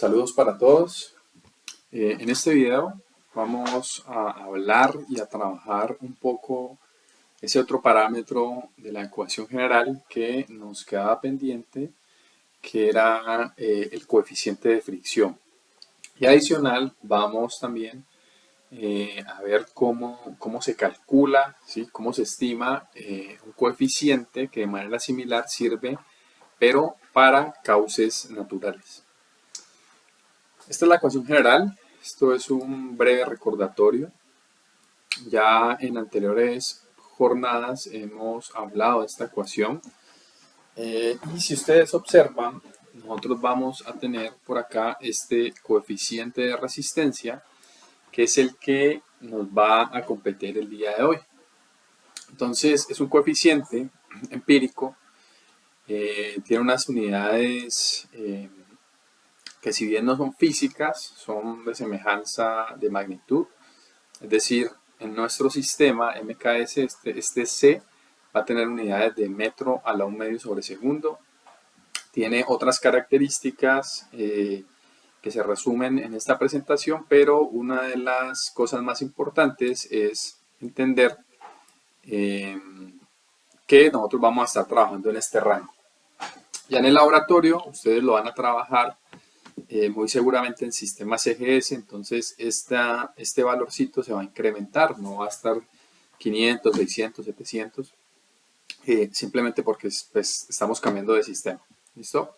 Saludos para todos. En este video vamos a hablar y a trabajar un poco ese otro parámetro de la ecuación general que nos quedaba pendiente, que era el coeficiente de fricción. Y adicional vamos también a ver cómo se calcula, ¿sí? Cómo se estima un coeficiente que de manera similar sirve, pero para cauces naturales. Esta es la ecuación general. Esto es un breve recordatorio. Ya en anteriores jornadas hemos hablado de esta ecuación. Y si ustedes observan, nosotros vamos a tener por acá este coeficiente de resistencia, que es el que nos va a competir el día de hoy. Entonces, es un coeficiente empírico. Tiene unas unidades que, si bien no son físicas, son de semejanza de magnitud. Es decir, en nuestro sistema MKS, este C va a tener unidades de metro a la 1 medio sobre segundo. Tiene otras características que se resumen en esta presentación, pero una de las cosas más importantes es entender que nosotros vamos a estar trabajando en este rango. Ya en el laboratorio ustedes lo van a trabajar muy seguramente en sistemas CGS, entonces este valorcito se va a incrementar, no va a estar 500, 600, 700, simplemente porque pues, estamos cambiando de sistema. ¿Listo?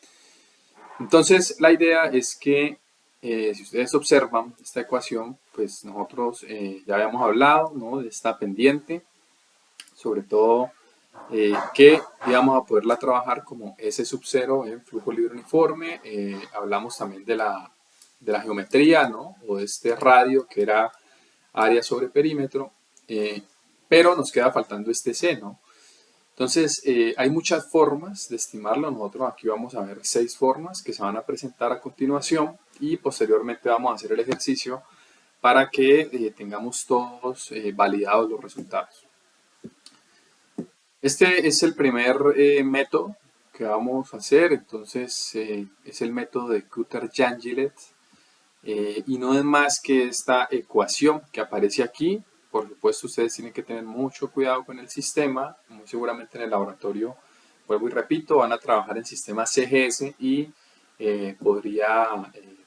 Entonces la idea es que si ustedes observan esta ecuación, pues nosotros ya habíamos hablado, ¿no?, de esta pendiente, sobre todo que íbamos a poderla trabajar como S sub 0 en flujo libre uniforme. Hablamos también de la geometría, ¿no?, o de este radio que era área sobre perímetro, pero nos queda faltando este C, ¿no? Entonces, hay muchas formas de estimarlo. Nosotros aquí vamos a ver 6 formas que se van a presentar a continuación y posteriormente vamos a hacer el ejercicio para que tengamos todos validados los resultados. Este es el primer método que vamos a hacer. Entonces, es el método de Cutter-Yangillet. Y no es más que esta ecuación que aparece aquí. Por supuesto, ustedes tienen que tener mucho cuidado con el sistema. Muy seguramente en el laboratorio, vuelvo y repito, van a trabajar en sistemas CGS y podría,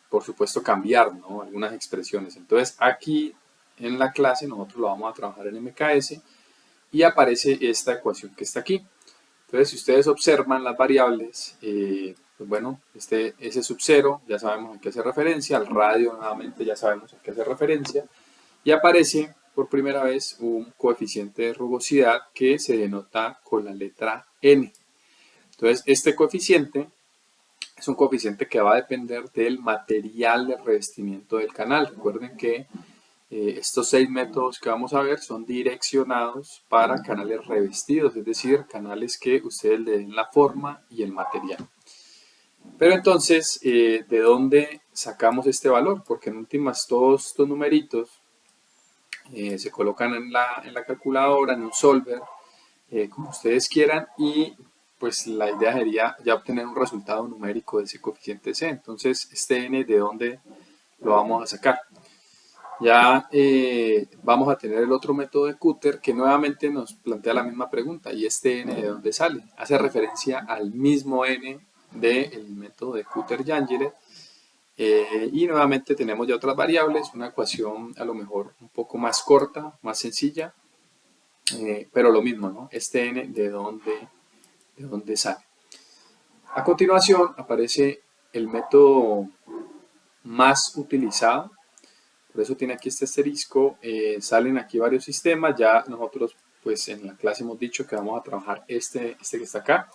por supuesto, cambiar, ¿no?, algunas expresiones. Entonces, aquí en la clase nosotros lo vamos a trabajar en MKS y aparece esta ecuación que está aquí. Entonces, si ustedes observan las variables, pues bueno, S sub 0 ya sabemos a qué hace referencia, al radio nuevamente ya sabemos a qué hace referencia, y aparece por primera vez un coeficiente de rugosidad que se denota con la letra N. Entonces, este coeficiente es un coeficiente que va a depender del material de revestimiento del canal. Recuerden que estos 6 métodos que vamos a ver son direccionados para canales revestidos, es decir, canales que ustedes le den la forma y el material. Pero entonces, ¿de dónde sacamos este valor? Porque en últimas todos estos numeritos se colocan en la calculadora, en un solver, como ustedes quieran, y pues la idea sería ya obtener un resultado numérico de ese coeficiente C. Entonces, este N, ¿de dónde lo vamos a sacar? Ya vamos a tener el otro método de Cutter que nuevamente nos plantea la misma pregunta. ¿Y este N de dónde sale? Hace referencia al mismo N del método de Cutter-Yangillet. Y nuevamente tenemos ya otras variables, una ecuación a lo mejor un poco más corta, más sencilla, pero lo mismo, ¿no? Este N de dónde sale. A continuación aparece el método más utilizado. Por eso tiene aquí este asterisco. Salen aquí varios sistemas. Ya nosotros pues en la clase hemos dicho que vamos a trabajar este que está acá.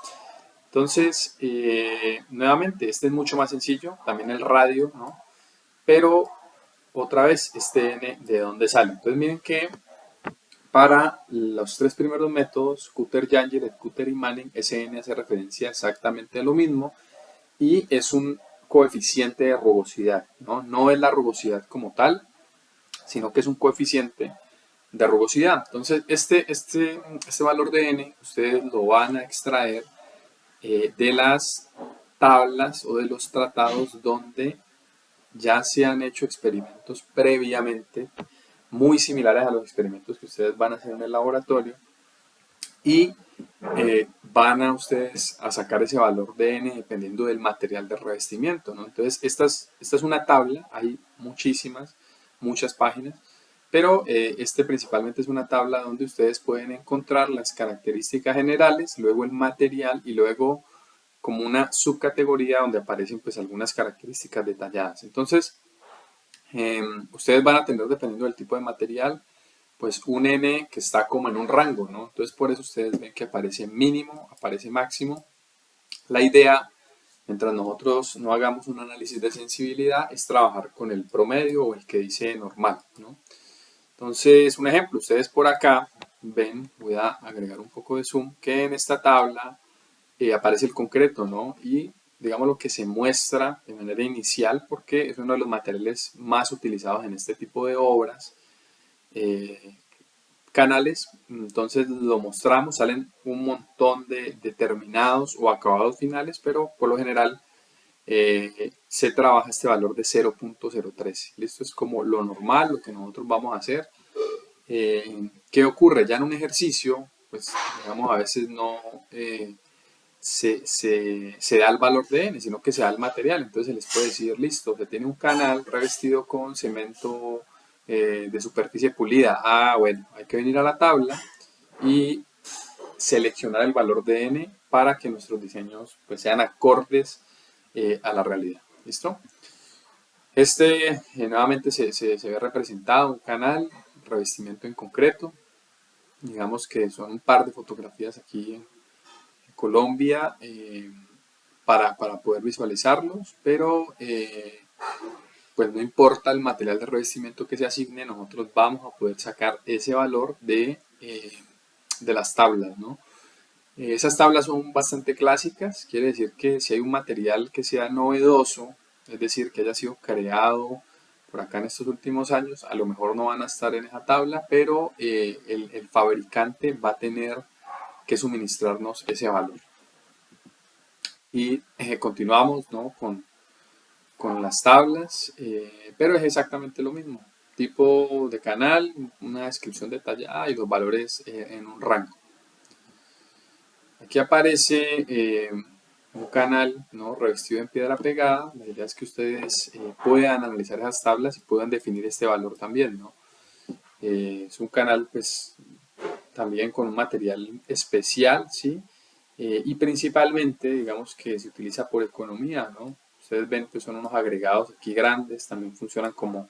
Entonces, nuevamente, este es mucho más sencillo. También el radio, ¿no? Pero otra vez, este N, ¿de dónde sale? Entonces miren que para los 3 primeros métodos, Cutter-Yangillet, Cutter y Manning, ese N hace referencia exactamente a lo mismo y es un coeficiente de rugosidad, ¿no? No es la rugosidad como tal, sino que es un coeficiente de rugosidad. Entonces, este valor de N, ustedes lo van a extraer de las tablas o de los tratados donde ya se han hecho experimentos previamente muy similares a los experimentos que ustedes van a hacer en el laboratorio y van a ustedes a sacar ese valor de n dependiendo del material de revestimiento, ¿no? Entonces, esta es una tabla, hay muchas páginas, pero principalmente es una tabla donde ustedes pueden encontrar las características generales, luego el material y luego como una subcategoría donde aparecen pues algunas características detalladas. Entonces, ustedes van a tener, dependiendo del tipo de material, pues un n que está como en un rango, ¿no? Entonces por eso ustedes ven que aparece mínimo, aparece máximo. La idea, mientras nosotros no hagamos un análisis de sensibilidad, es trabajar con el promedio o el que dice normal, ¿no? Entonces, un ejemplo, ustedes por acá ven, voy a agregar un poco de zoom, que en esta tabla aparece el concreto, ¿no? Y digamos lo que se muestra de manera inicial, porque es uno de los materiales más utilizados en este tipo de obras, canales, entonces lo mostramos, salen un montón de determinados o acabados finales, pero por lo general se trabaja este valor de 0.013. Esto es como lo normal, lo que nosotros vamos a hacer. ¿Qué ocurre? Ya en un ejercicio, pues digamos a veces no se da el valor de n, sino que se da el material. Entonces se les puede decir, listo, se tiene un canal revestido con cemento de superficie pulida. Ah, bueno, hay que venir a la tabla y seleccionar el valor de n para que nuestros diseños pues, sean acordes a la realidad. ¿Listo? Nuevamente se ve representado un canal, revestimiento en concreto. Digamos que son un par de fotografías aquí en Colombia para poder visualizarlos, pero pues no importa el material de revestimiento que se asigne, nosotros vamos a poder sacar ese valor de las tablas, ¿no? Esas tablas son bastante clásicas, quiere decir que si hay un material que sea novedoso, es decir, que haya sido creado por acá en estos últimos años, a lo mejor no van a estar en esa tabla, pero el fabricante va a tener que suministrarnos ese valor. Y continuamos, ¿no? con las tablas, pero es exactamente lo mismo. Tipo de canal, una descripción detallada y los valores en un rango. Aquí aparece un canal, ¿no? Revestido en piedra pegada. La idea es que ustedes puedan analizar esas tablas y puedan definir este valor también, ¿no? Es un canal pues también con un material especial, ¿sí? Y principalmente, digamos que se utiliza por economía, ¿no? Ustedes ven que son unos agregados aquí grandes, también funcionan como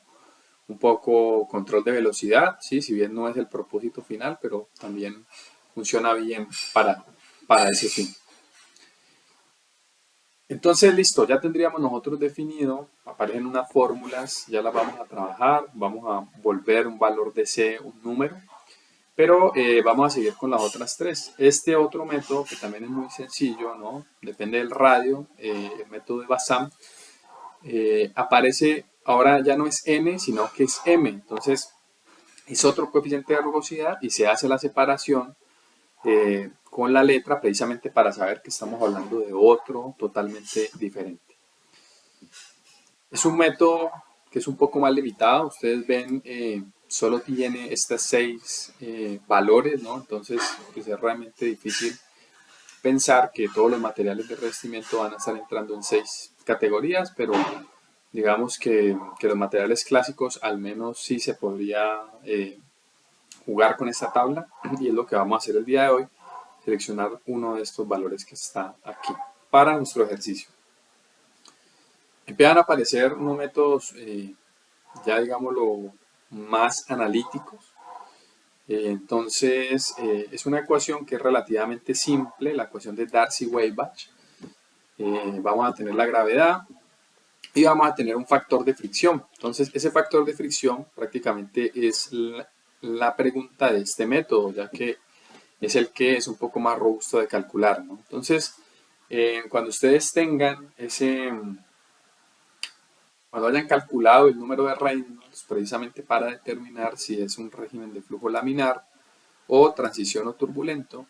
un poco control de velocidad, ¿sí? Si bien no es el propósito final, pero también funciona bien para ese fin. Entonces, listo, ya tendríamos nosotros definido, aparecen unas fórmulas, ya las vamos a trabajar, vamos a volver un valor de C un número, pero vamos a seguir con las otras tres. Este otro método, que también es muy sencillo, ¿no? Depende del radio, el método de Bazam, aparece, ahora ya no es n, sino que es m. Entonces, es otro coeficiente de rugosidad y se hace la separación con la letra precisamente para saber que estamos hablando de otro totalmente diferente. Es un método que es un poco más limitado. Ustedes ven, solo tiene estas 6 valores, ¿no? Entonces, pues es realmente difícil pensar que todos los materiales de revestimiento van a estar entrando en 6 categorías, pero digamos que los materiales clásicos al menos sí se podría jugar con esta tabla y es lo que vamos a hacer el día de hoy, seleccionar uno de estos valores que está aquí para nuestro ejercicio. Empiezan a aparecer unos métodos ya digámoslo más analíticos. Entonces es una ecuación que es relativamente simple, la ecuación de Darcy-Weisbach. Vamos a tener la gravedad y vamos a tener un factor de fricción. Entonces ese factor de fricción prácticamente es la pregunta de este método, ya que es el que es un poco más robusto de calcular, ¿no? Entonces, cuando ustedes tengan cuando hayan calculado el número de Reynolds, precisamente para determinar si es un régimen de flujo laminar o transición o turbulento,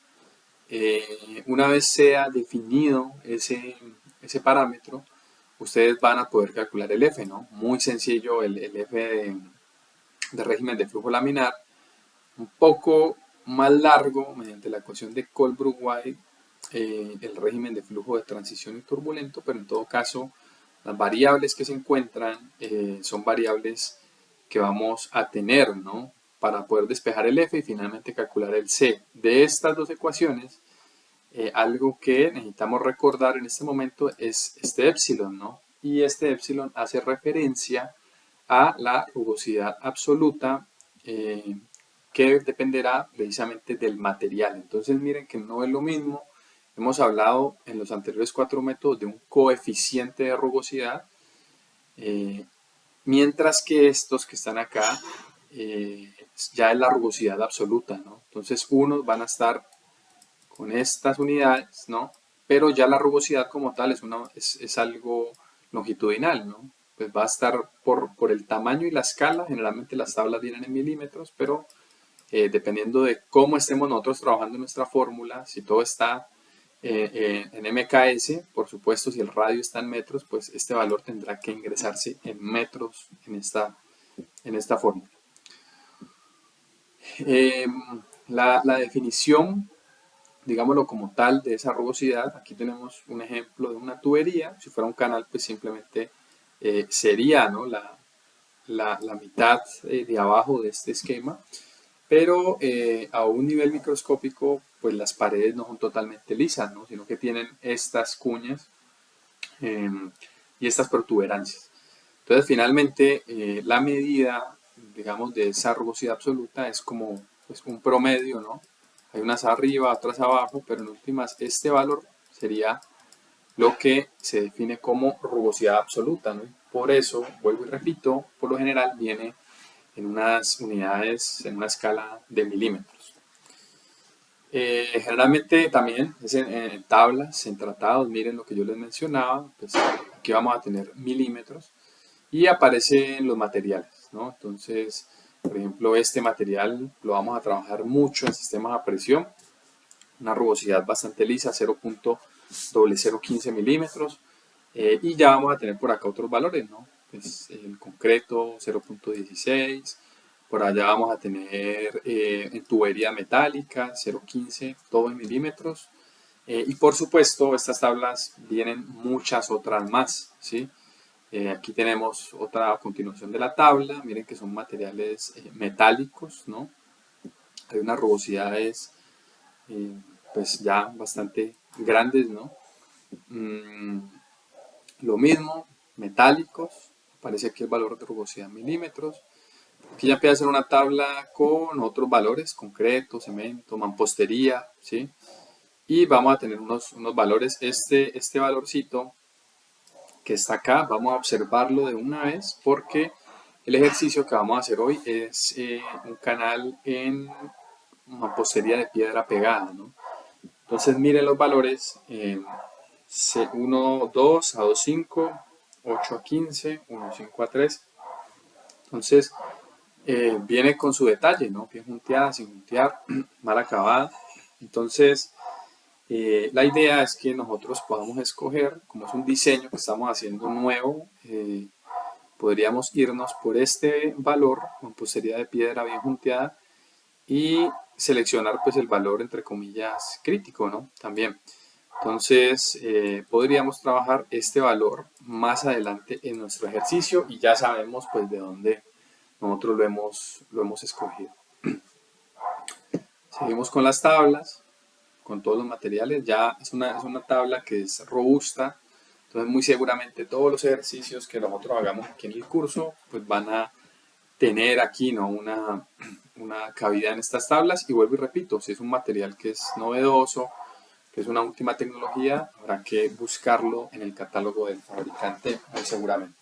una vez sea definido ese parámetro, ustedes van a poder calcular el F, ¿no? Muy sencillo el F de régimen de flujo laminar, un poco más largo mediante la ecuación de Colbrooke-White, el régimen de flujo de transición y turbulento, pero en todo caso las variables que se encuentran son variables que vamos a tener, ¿no? Para poder despejar el F y finalmente calcular el C. De estas dos ecuaciones, algo que necesitamos recordar en este momento es este epsilon, ¿no? Y este epsilon hace referencia a la rugosidad absoluta que dependerá precisamente del material. Entonces miren que no es lo mismo. Hemos hablado en los anteriores 4 métodos de un coeficiente de rugosidad, mientras que estos que están acá ya es la rugosidad absoluta, ¿no? Entonces unos van a estar con estas unidades, ¿no? Pero ya la rugosidad como tal es algo longitudinal, ¿no? Pues va a estar por el tamaño y la escala. Generalmente las tablas vienen en milímetros, pero dependiendo de cómo estemos nosotros trabajando en nuestra fórmula, si todo está en MKS, por supuesto, si el radio está en metros, pues este valor tendrá que ingresarse en metros en esta fórmula. La definición, digámoslo como tal, de esa rugosidad, aquí tenemos un ejemplo de una tubería. Si fuera un canal, pues simplemente sería, ¿no?, la mitad de abajo de este esquema, pero a un nivel microscópico, pues las paredes no son totalmente lisas, ¿no?, sino que tienen estas cuñas y estas protuberancias. Entonces, finalmente, la medida, digamos, de esa rugosidad absoluta es como pues, un promedio, ¿no? Hay unas arriba, otras abajo, pero en últimas este valor sería lo que se define como rugosidad absoluta, ¿no? Por eso, vuelvo y repito, por lo general viene en unas unidades, en una escala de milímetros. Generalmente también es en tablas, en tratados, miren lo que yo les mencionaba, pues aquí vamos a tener milímetros y aparecen los materiales, ¿no? Entonces, por ejemplo, este material lo vamos a trabajar mucho en sistemas a presión, una rugosidad bastante lisa, 0.0015 milímetros, y ya vamos a tener por acá otros valores, ¿no? Pues el concreto 0.16, por allá vamos a tener en tubería metálica 0.15, todo en milímetros, y por supuesto estas tablas vienen muchas otras más, ¿sí? Aquí tenemos otra continuación de la tabla, miren que son materiales metálicos, ¿no? Hay unas rugosidades pues ya bastante grandes, ¿no? Lo mismo, metálicos, aparece aquí el valor de rugosidad en milímetros. Aquí ya empieza a ser una tabla con otros valores, concreto, cemento, mampostería, ¿sí? Y vamos a tener unos valores, este valorcito que está acá, vamos a observarlo de una vez porque el ejercicio que vamos a hacer hoy es un canal en mampostería de piedra pegada, ¿no? Entonces miren los valores, 1, 2 a 2, 5, 8 a 15, 1, 5 a 3. Entonces viene con su detalle, ¿no? Bien junteada, sin juntear, mal acabada. Entonces la idea es que nosotros podamos escoger, como es un diseño que estamos haciendo nuevo, podríamos irnos por este valor, mampostería de piedra bien junteada, y seleccionar pues el valor entre comillas crítico, ¿no? También. Entonces podríamos trabajar este valor más adelante en nuestro ejercicio y ya sabemos pues de dónde nosotros lo hemos escogido. Seguimos con las tablas, con todos los materiales. Ya es una tabla que es robusta, entonces muy seguramente todos los ejercicios que nosotros hagamos aquí en el curso pues van a tener aquí, ¿no?, una cabida en estas tablas. Y vuelvo y repito, si es un material que es novedoso, que es una última tecnología, habrá que buscarlo en el catálogo del fabricante muy seguramente.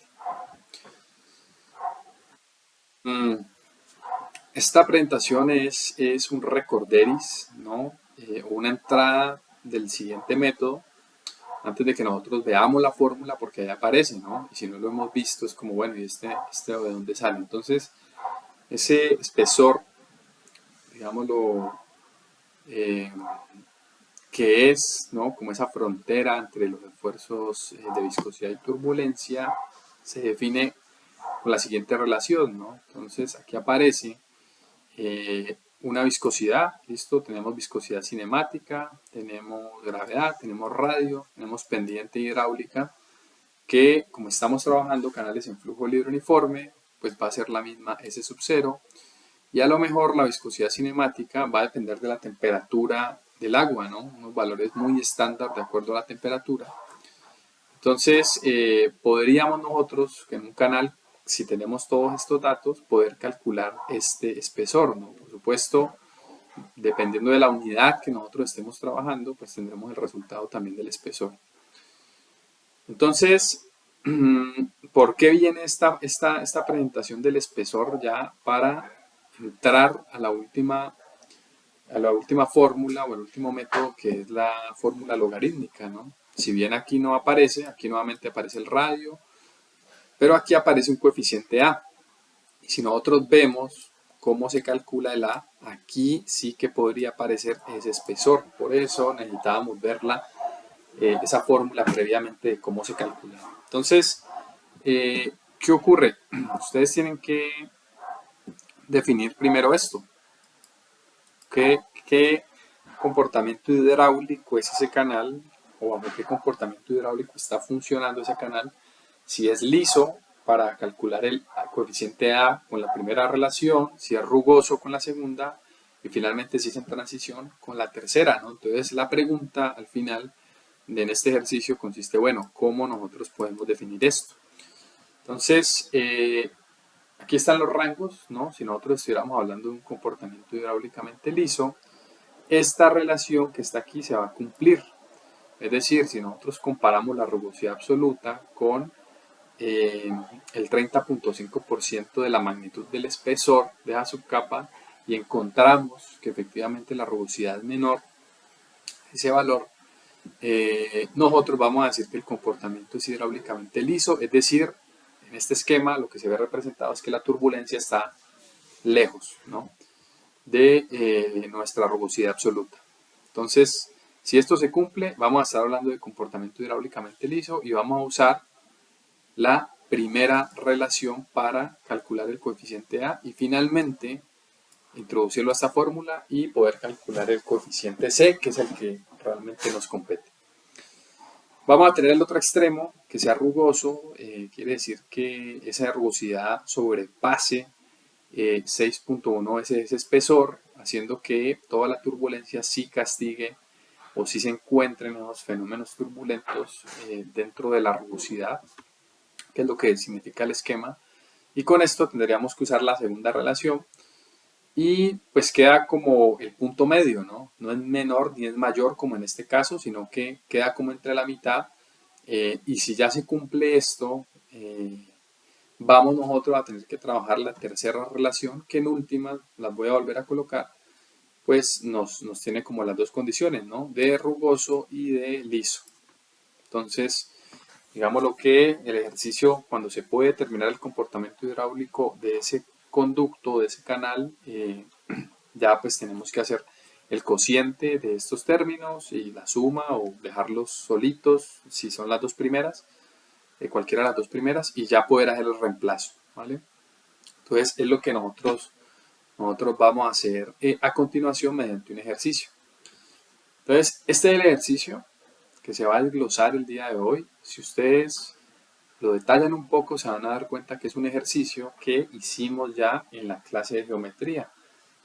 Esta presentación es un recorderis, ¿no? Una entrada del siguiente método antes de que nosotros veamos la fórmula, porque ahí aparece, ¿no? Y si no lo hemos visto es como, bueno, ¿y este de dónde sale? Entonces, ese espesor, digámoslo, que es, ¿no?, como esa frontera entre los esfuerzos de viscosidad y turbulencia, se define con la siguiente relación, ¿no? Entonces aquí aparece una viscosidad, ¿listo? Tenemos viscosidad cinemática, tenemos gravedad, tenemos radio, tenemos pendiente hidráulica, que como estamos trabajando canales en flujo libre uniforme, pues va a ser la misma S sub 0, y a lo mejor la viscosidad cinemática va a depender de la temperatura del agua, ¿no? Unos valores muy estándar de acuerdo a la temperatura. Entonces, podríamos nosotros en un canal, si tenemos todos estos datos, poder calcular este espesor, ¿no? Por supuesto, dependiendo de la unidad que nosotros estemos trabajando, pues tendremos el resultado también del espesor. Entonces, ¿por qué viene esta presentación del espesor ya para entrar a la última fórmula o el último método, que es la fórmula logarítmica, ¿no? Si bien aquí no aparece, aquí nuevamente aparece el radio, pero aquí aparece un coeficiente A. Y si nosotros vemos cómo se calcula el A, aquí sí que podría aparecer ese espesor. Por eso necesitábamos verla, esa fórmula previamente de cómo se calcula. Entonces, ¿qué ocurre? Ustedes tienen que definir primero esto. ¿Qué comportamiento hidráulico es ese canal? ¿O bajo qué comportamiento hidráulico está funcionando ese canal? Si es liso, para calcular el coeficiente A con la primera relación, si es rugoso con la segunda, y finalmente si es en transición con la tercera, ¿no? Entonces la pregunta al final en este ejercicio consiste, bueno, ¿cómo nosotros podemos definir esto? Entonces, aquí están los rangos, ¿no? Si nosotros estuviéramos hablando de un comportamiento hidráulicamente liso, esta relación que está aquí se va a cumplir. Es decir, si nosotros comparamos la rugosidad absoluta con el 30.5% de la magnitud del espesor de esa subcapa y encontramos que efectivamente la rugosidad es menor, ese valor, nosotros vamos a decir que el comportamiento es hidráulicamente liso, es decir, en este esquema lo que se ve representado es que la turbulencia está lejos, ¿no?, de nuestra rugosidad absoluta. Entonces, si esto se cumple, vamos a estar hablando de comportamiento hidráulicamente liso y vamos a usar la primera relación para calcular el coeficiente A y finalmente introducirlo a esta fórmula y poder calcular el coeficiente C, que es el que realmente nos compete. Vamos a tener el otro extremo, que sea rugoso, quiere decir que esa rugosidad sobrepase 6.1 veces ese espesor, haciendo que toda la turbulencia sí castigue o sí se encuentren los fenómenos turbulentos dentro de la rugosidad, que es lo que significa el esquema. Y con esto tendríamos que usar la segunda relación y pues queda como el punto medio, ¿no? No es menor ni es mayor como en este caso, sino que queda como entre la mitad. Y si ya se cumple esto, vamos nosotros a tener que trabajar la tercera relación, que en última las voy a volver a colocar, pues nos tiene como las dos condiciones, ¿no?, de rugoso y de liso. Entonces, digamos lo que el ejercicio, cuando se puede determinar el comportamiento hidráulico de ese conducto, de ese canal, ya pues tenemos que hacer el cociente de estos términos y la suma o dejarlos solitos si son las dos primeras, cualquiera de las dos primeras, y ya poder hacer el reemplazo, ¿vale? Entonces es lo que nosotros vamos a hacer a continuación mediante un ejercicio. Entonces este es el ejercicio que se va a desglosar el día de hoy. Si ustedes lo detallan un poco, se van a dar cuenta que es un ejercicio que hicimos ya en la clase de geometría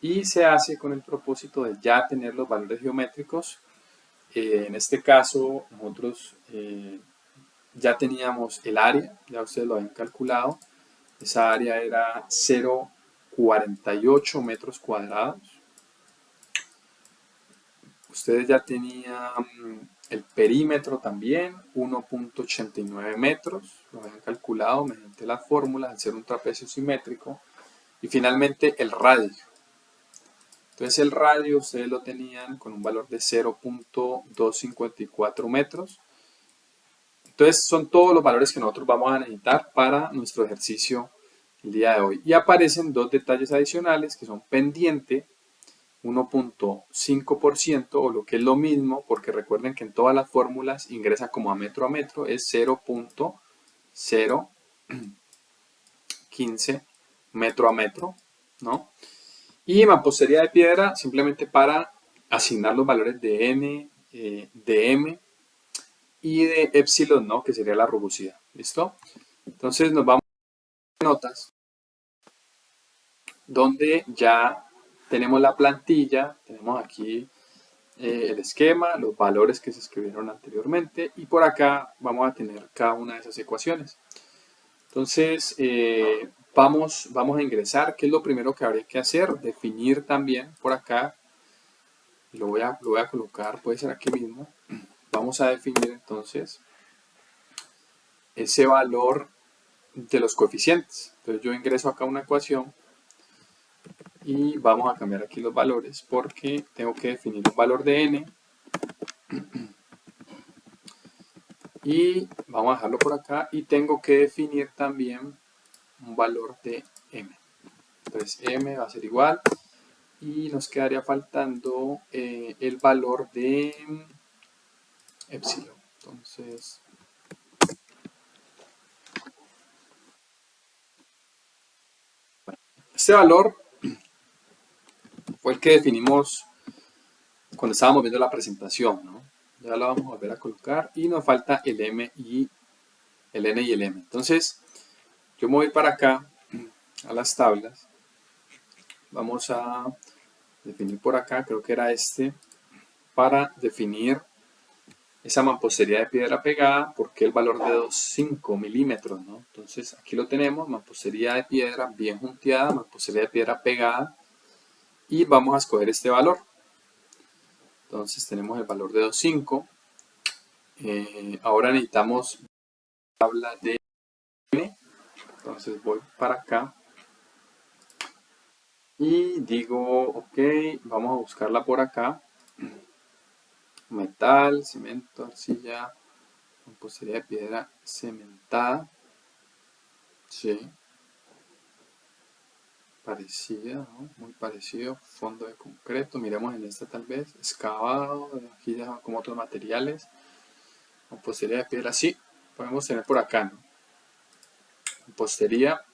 y se hace con el propósito de ya tener los valores geométricos. En este caso nosotros ya teníamos el área, ya ustedes lo habían calculado, esa área era 0,48 metros cuadrados. Ustedes ya tenían el perímetro también, 1.89 metros, lo habían calculado mediante la fórmula, al ser un trapecio simétrico. Y finalmente el radio. Entonces el radio ustedes lo tenían con un valor de 0.254 metros. Entonces son todos los valores que nosotros vamos a necesitar para nuestro ejercicio el día de hoy. Y aparecen dos detalles adicionales que son pendiente 1.5% o lo que es lo mismo, porque recuerden que en todas las fórmulas ingresa como a metro, es 0.015 metro a metro, ¿no? Y mampostería de piedra simplemente para asignar los valores de n, de m y de epsilon, ¿no? Que sería la rugosidad, ¿listo? Entonces nos vamos a notas, donde ya tenemos la plantilla, tenemos aquí el esquema, los valores que se escribieron anteriormente y por acá vamos a tener cada una de esas ecuaciones. Entonces vamos a ingresar. ¿Qué es lo primero que habría que hacer? Definir también por acá, lo voy a colocar, puede ser aquí mismo. Vamos a definir entonces ese valor de los coeficientes. Entonces yo ingreso acá una ecuación y vamos a cambiar aquí los valores porque tengo que definir un valor de n y vamos a dejarlo por acá y tengo que definir también un valor de m. Entonces m va a ser igual y nos quedaría faltando el valor de epsilon. Entonces este valor fue el que definimos cuando estábamos viendo la presentación, ¿no? Ya lo vamos a volver a colocar y nos falta el m y el n y el m. Entonces yo me voy para acá a las tablas, vamos a definir por acá, creo que era este, para definir esa mampostería de piedra pegada, porque el valor de 2,5 milímetros, ¿no? Entonces aquí lo tenemos, mampostería de piedra bien junteada, mampostería de piedra pegada, y vamos a escoger este valor. Entonces tenemos el valor de 2,5. Ahora necesitamos la tabla de n, entonces voy para acá y digo, ok, vamos a buscarla por acá. Metal, cemento, arcilla, mampostería de piedra cementada. Sí, parecida, ¿no? Muy parecido. Fondo de concreto, miremos en esta tal vez. Excavado, aquí ya como otros materiales. Mampostería de piedra, sí, podemos tener por acá, ¿no? Mampostería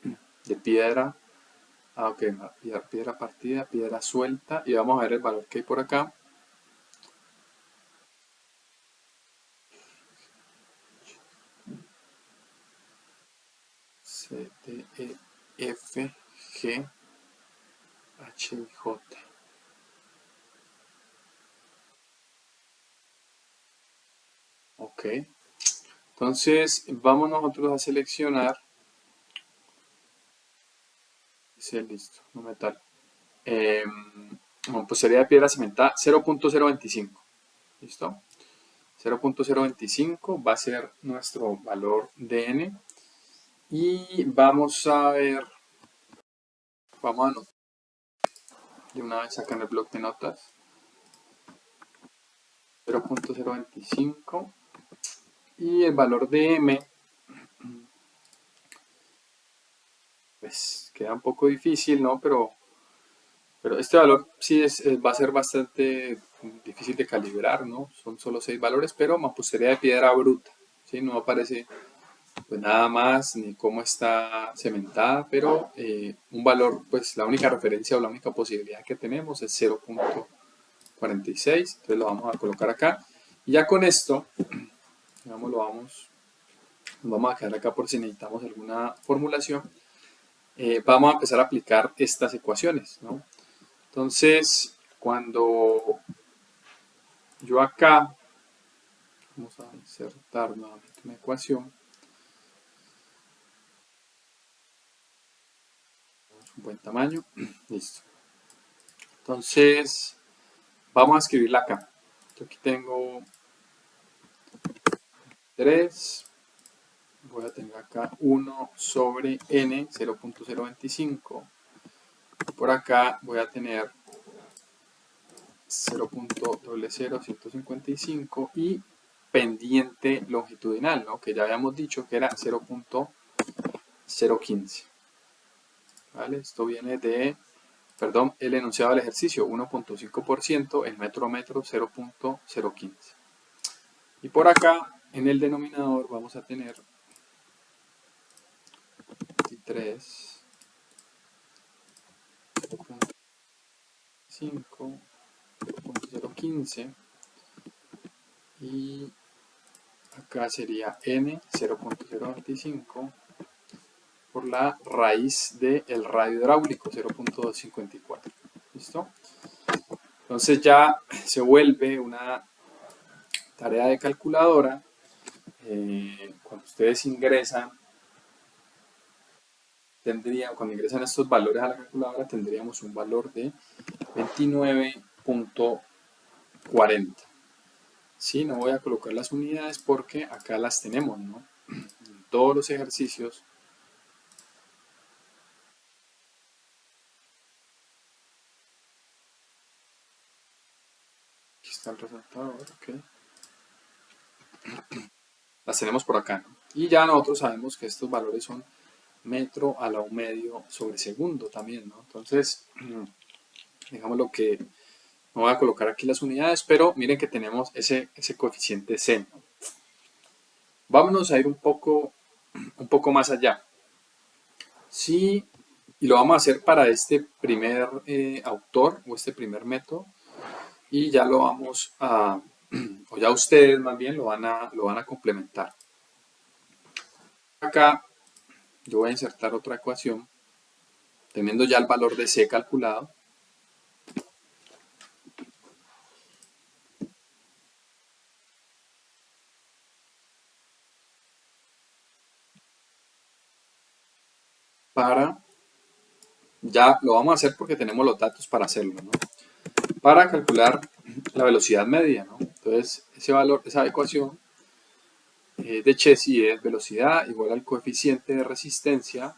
de piedra. Ah, ok, piedra partida, piedra suelta. Y vamos a ver el valor que hay por acá. C, D, E, F, G, H y J. Ok. Entonces vamos nosotros a seleccionar. Dice listo, no metal. Mampostería de piedra cimentada 0.025. ¿Listo? 0.025 va a ser nuestro valor de n. Y vamos a ver, vamos a anotar de una vez acá en el bloc de notas. 0.025 y el valor de m pues queda un poco difícil, ¿no? Pero este valor sí va a ser bastante difícil de calibrar, ¿no? Son solo 6 valores, pero mampostería de piedra bruta, ¿sí? No aparece pues nada más ni cómo está cementada, pero un valor, pues la única referencia o la única posibilidad que tenemos es 0.46, entonces lo vamos a colocar acá. Y ya con esto, digamos, vamos a quedar acá por si necesitamos alguna formulación. Vamos a empezar a aplicar estas ecuaciones, ¿no? Entonces, cuando yo acá, vamos a insertar nuevamente una ecuación, un buen tamaño, listo. Entonces, vamos a escribirla acá. Yo aquí tengo 3, voy a tener acá 1 sobre n, 0.025. Por acá voy a tener 0.00155 y pendiente longitudinal, ¿no? Que ya habíamos dicho que era 0.015. ¿Vale? Esto viene de perdón, el enunciado del ejercicio 1.5%, el metro a metro 0.015. Y por acá, en el denominador, vamos a tener 23, 0.5, 0.015 y acá sería n 0.025 por la raíz del radio hidráulico 0.254. ¿Listo? Entonces ya se vuelve una tarea de calculadora. Cuando ustedes ingresan, cuando ingresan estos valores a la calculadora, tendríamos un valor de 29.40. Sí, no voy a colocar las unidades porque acá las tenemos, ¿no? En todos los ejercicios. Aquí está el resultado, ok. Las tenemos por acá, ¿no? Y ya nosotros sabemos que estos valores son metro a la medio sobre segundo también, ¿no? Entonces, digamos lo que no voy a colocar aquí las unidades, pero miren que tenemos ese coeficiente C, ¿no? Vámonos a ir un poco más allá. Sí, y lo vamos a hacer para este primer autor o este primer método, y ya lo vamos a, o ya ustedes más bien lo van a complementar. Acá yo voy a insertar otra ecuación, teniendo ya el valor de C calculado. Ya lo vamos a hacer porque tenemos los datos para hacerlo, ¿no? Para calcular la velocidad media, ¿no? Entonces, ese valor, esa ecuación de Chesi es velocidad igual al coeficiente de resistencia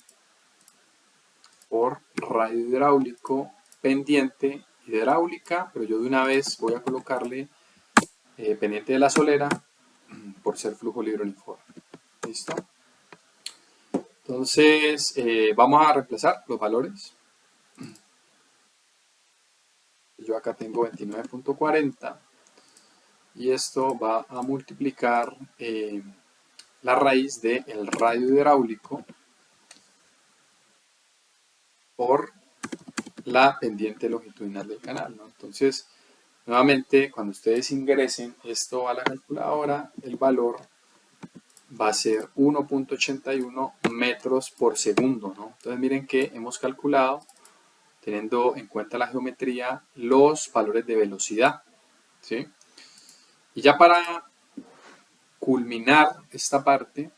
por radio hidráulico pendiente hidráulica, pero yo de una vez voy a colocarle pendiente de la solera por ser flujo libre uniforme. ¿Listo? Entonces, vamos a reemplazar los valores. Yo acá tengo 29.40 y esto va a multiplicar la raíz del radio hidráulico por la pendiente longitudinal del canal, ¿no? Entonces, nuevamente, cuando ustedes ingresen esto a la calculadora, el valor va a ser 1.81 metros por segundo, ¿no? Entonces, miren que hemos calculado, teniendo en cuenta la geometría, los valores de velocidad, ¿sí? Y ya para culminar esta parte,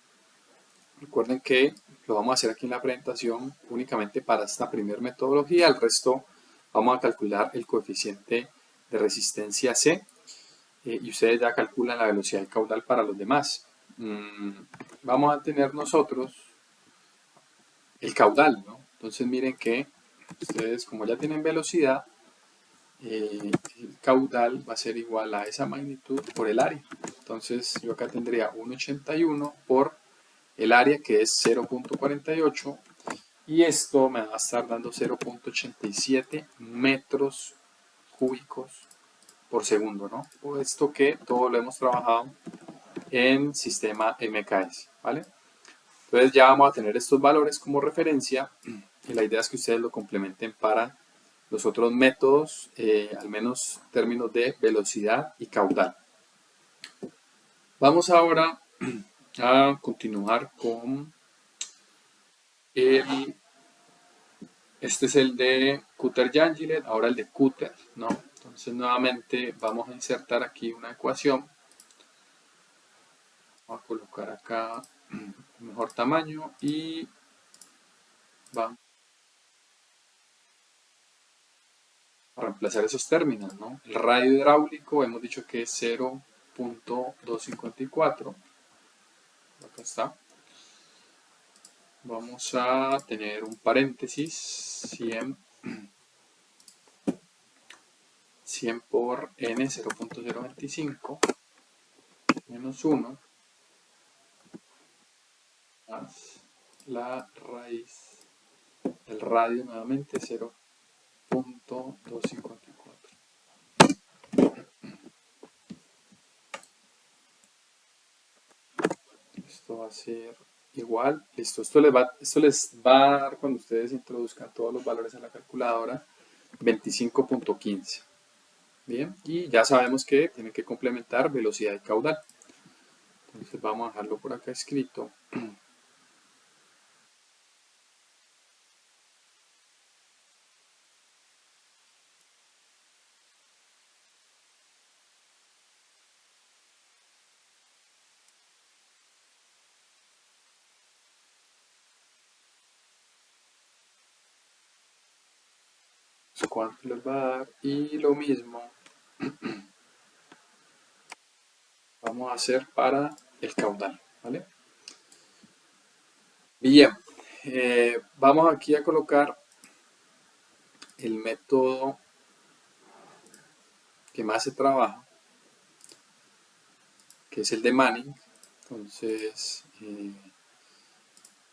recuerden que lo vamos a hacer aquí en la presentación únicamente para esta primera metodología. El resto vamos a calcular el coeficiente de resistencia C y ustedes ya calculan la velocidad del caudal para los demás. Vamos a tener nosotros el caudal, ¿no? Entonces miren que ustedes como ya tienen velocidad, el caudal va a ser igual a esa magnitud por el área. Entonces yo acá tendría 1,81 por el área que es 0.48 y esto me va a estar dando 0.87 metros cúbicos por segundo, ¿no? Por esto que todo lo hemos trabajado en sistema MKS, ¿vale? Entonces ya vamos a tener estos valores como referencia y la idea es que ustedes lo complementen para los otros métodos, al menos en términos de velocidad y caudal. Vamos ahora a continuar con este es el de Cutter-Yangillet, ahora el de Cutter, ¿no? Entonces nuevamente vamos a insertar aquí una ecuación. Vamos a colocar acá el mejor tamaño y vamos a reemplazar esos términos, ¿no? El radio hidráulico hemos dicho que es 0.254. Acá está. Vamos a tener un paréntesis 100 por n 0.025 menos 1 más la raíz del radio nuevamente 0.025 0.254. Esto va a ser igual. Listo, esto les va a dar cuando ustedes introduzcan todos los valores a la calculadora 25.15. Bien, y ya sabemos que tienen que complementar velocidad y caudal. Entonces vamos a dejarlo por acá escrito. ¿Cuánto les va a dar? Y lo mismo vamos a hacer para el caudal, ¿vale? Bien, vamos aquí a colocar el método que más se trabaja, que es el de Manning. Entonces,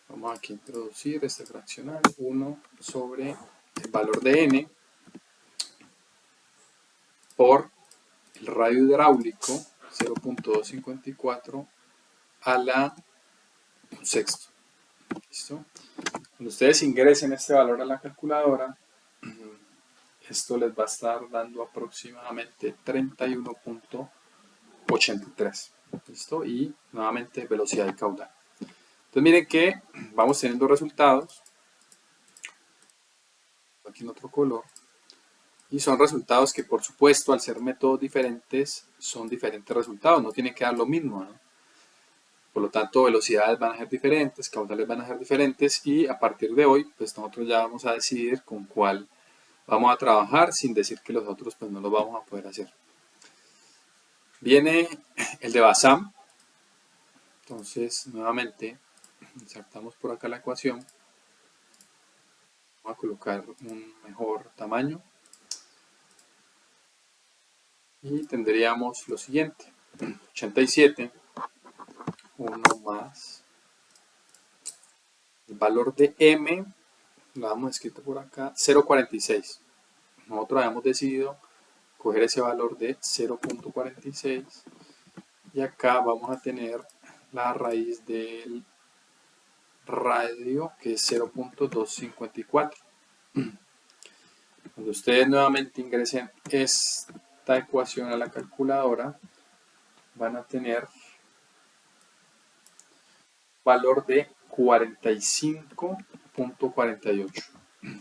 vamos aquí a introducir este fraccional 1 sobre el valor de n por el radio hidráulico 0.254 a la 1/6. ¿Listo? Cuando ustedes ingresen este valor a la calculadora, esto les va a estar dando aproximadamente 31.83. ¿Listo? Y nuevamente velocidad y caudal. Entonces miren que vamos teniendo resultados. Aquí en otro color. Y son resultados que, por supuesto, al ser métodos diferentes, son diferentes resultados. No tienen que dar lo mismo, ¿no? Por lo tanto, velocidades van a ser diferentes, caudales van a ser diferentes. Y a partir de hoy, pues nosotros ya vamos a decidir con cuál vamos a trabajar, sin decir que los otros pues no los vamos a poder hacer. Viene el de Bazam. Entonces, nuevamente, insertamos por acá la ecuación. Vamos a colocar un mejor tamaño. Y tendríamos lo siguiente. 87, 1 más el valor de m, lo hemos escrito por acá, 0.46. Nosotros habíamos decidido coger ese valor de 0.46 y acá vamos a tener la raíz del radio, que es 0.254. Cuando ustedes nuevamente ingresen esta ecuación a la calculadora, van a tener valor de 45.48.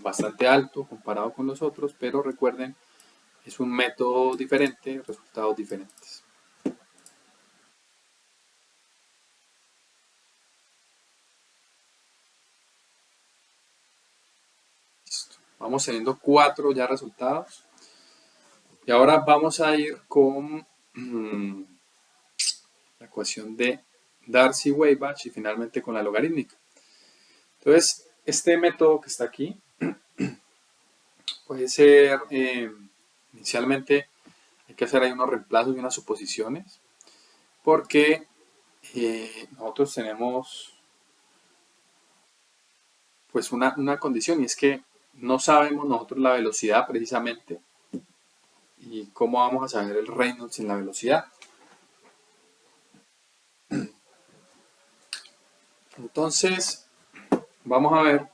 Bastante alto comparado con los otros, pero recuerden, es un método diferente, resultados diferentes. Listo. Vamos teniendo 4 ya resultados. Y ahora vamos a ir con la ecuación de Darcy-Weisbach y finalmente con la logarítmica. Entonces, este método que está aquí puede ser, inicialmente hay que hacer ahí unos reemplazos y unas suposiciones, porque nosotros tenemos pues una condición, y es que no sabemos nosotros la velocidad precisamente, y cómo vamos a saber el Reynolds en la velocidad. Entonces, vamos a ver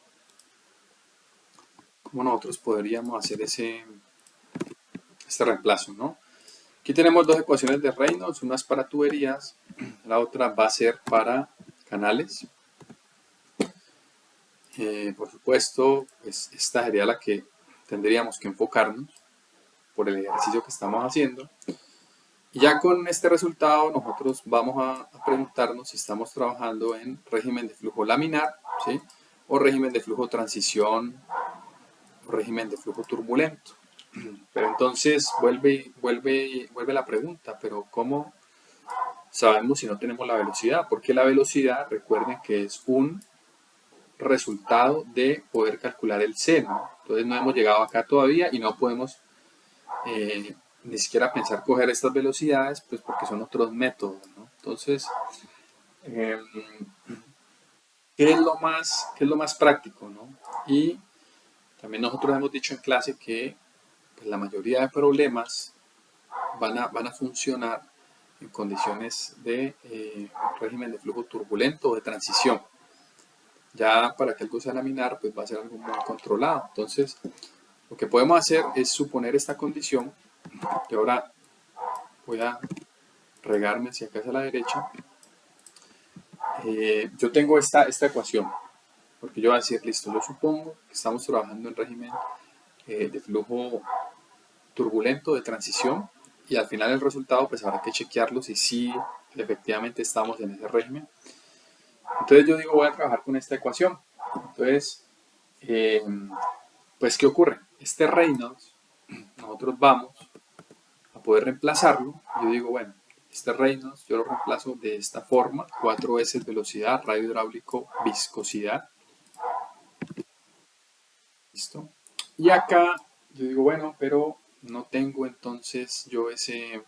cómo nosotros podríamos hacer este reemplazo, ¿no? Aquí tenemos dos ecuaciones de Reynolds, una es para tuberías, la otra va a ser para canales. Por supuesto, pues esta sería la que tendríamos que enfocarnos por el ejercicio que estamos haciendo. Y ya con este resultado nosotros vamos a preguntarnos si estamos trabajando en régimen de flujo laminar, ¿sí? O régimen de flujo transición, o régimen de flujo turbulento. Pero entonces vuelve la pregunta, pero ¿cómo sabemos si no tenemos la velocidad? Porque la velocidad, recuerden que es un resultado de poder calcular el seno. Entonces no hemos llegado acá todavía y no podemos ni siquiera pensar coger estas velocidades, pues porque son otros métodos, ¿no? Entonces, ¿qué es lo más práctico, ¿no? Y también nosotros hemos dicho en clase que pues la mayoría de problemas van a funcionar en condiciones de régimen de flujo turbulento o de transición. Ya para que algo sea laminar, pues va a ser algo muy controlado. Entonces, lo que podemos hacer es suponer esta condición, que ahora voy a regarme hacia acá hacia la derecha. Yo tengo esta ecuación, porque yo voy a decir, listo, yo supongo que estamos trabajando en régimen de flujo turbulento, de transición, y al final el resultado pues habrá que chequearlo si sí efectivamente estamos en ese régimen. Entonces yo digo, voy a trabajar con esta ecuación. Entonces, pues ¿qué ocurre? Este Reynolds, nosotros vamos a poder reemplazarlo. Yo digo, bueno, este Reynolds yo lo reemplazo de esta forma: 4S velocidad, radio hidráulico, viscosidad. Listo. Y acá yo digo, bueno, pero no tengo entonces yo ese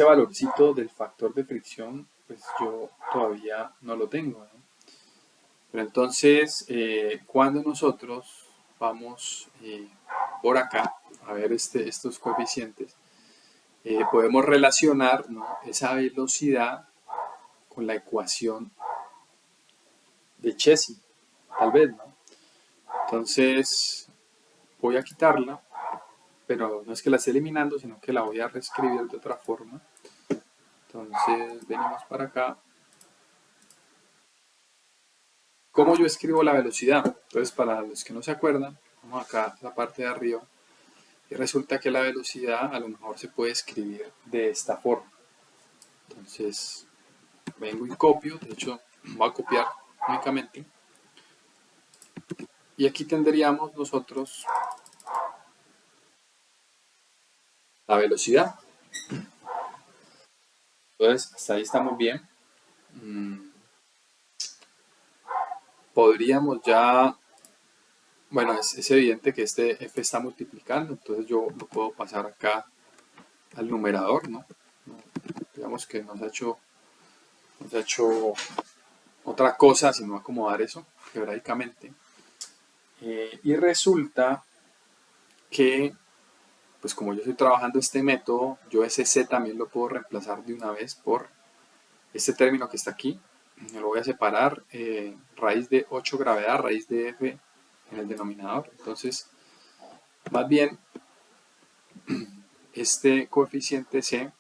valorcito del factor de fricción, pues yo todavía no lo tengo, ¿no? Pero entonces, cuando nosotros vamos por acá a ver estos coeficientes, podemos relacionar, ¿no?, esa velocidad con la ecuación de Chesi, tal vez, ¿no? Entonces, voy a quitarla, pero no es que la esté eliminando, sino que la voy a reescribir de otra forma. Entonces, venimos para acá. ¿Cómo yo escribo la velocidad? Entonces, para los que no se acuerdan, vamos acá a la parte de arriba, y resulta que la velocidad a lo mejor se puede escribir de esta forma. Entonces, vengo y copio, de hecho, voy a copiar únicamente, y aquí tendríamos nosotros la velocidad. Entonces, hasta ahí estamos bien. Podríamos ya, bueno, es evidente que este f está multiplicando, entonces yo lo puedo pasar acá al numerador, ¿no? Digamos que nos ha hecho otra cosa, sino acomodar eso geográficamente. Y resulta que, pues como yo estoy trabajando este método, yo ese c también lo puedo reemplazar de una vez por este término que está aquí. Lo voy a separar, raíz de 8 gravedad, raíz de f en el denominador. Entonces, más bien, este coeficiente c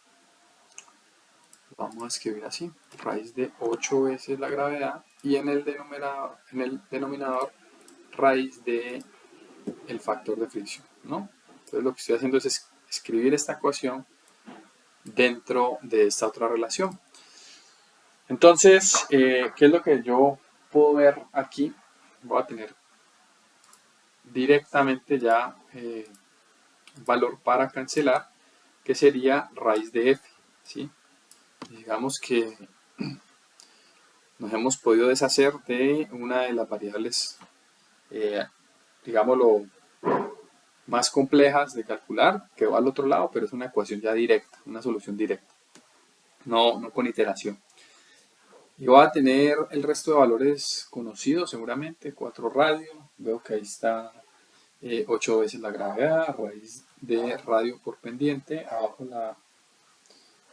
vamos a escribir así: raíz de 8 veces la gravedad, y en el denominador raíz de el factor de fricción, ¿no? Entonces lo que estoy haciendo es escribir esta ecuación dentro de esta otra relación. Entonces, ¿qué es lo que yo puedo ver aquí? Voy a tener directamente ya un valor para cancelar, que sería raíz de f, ¿sí? Digamos que nos hemos podido deshacer de una de las variables, digámoslo, más complejas de calcular, que va al otro lado, pero es una ecuación ya directa, una solución directa, no con iteración. Y voy a tener el resto de valores conocidos seguramente: 4 radio, veo que ahí está 8 veces la gravedad, raíz de radio por pendiente, abajo la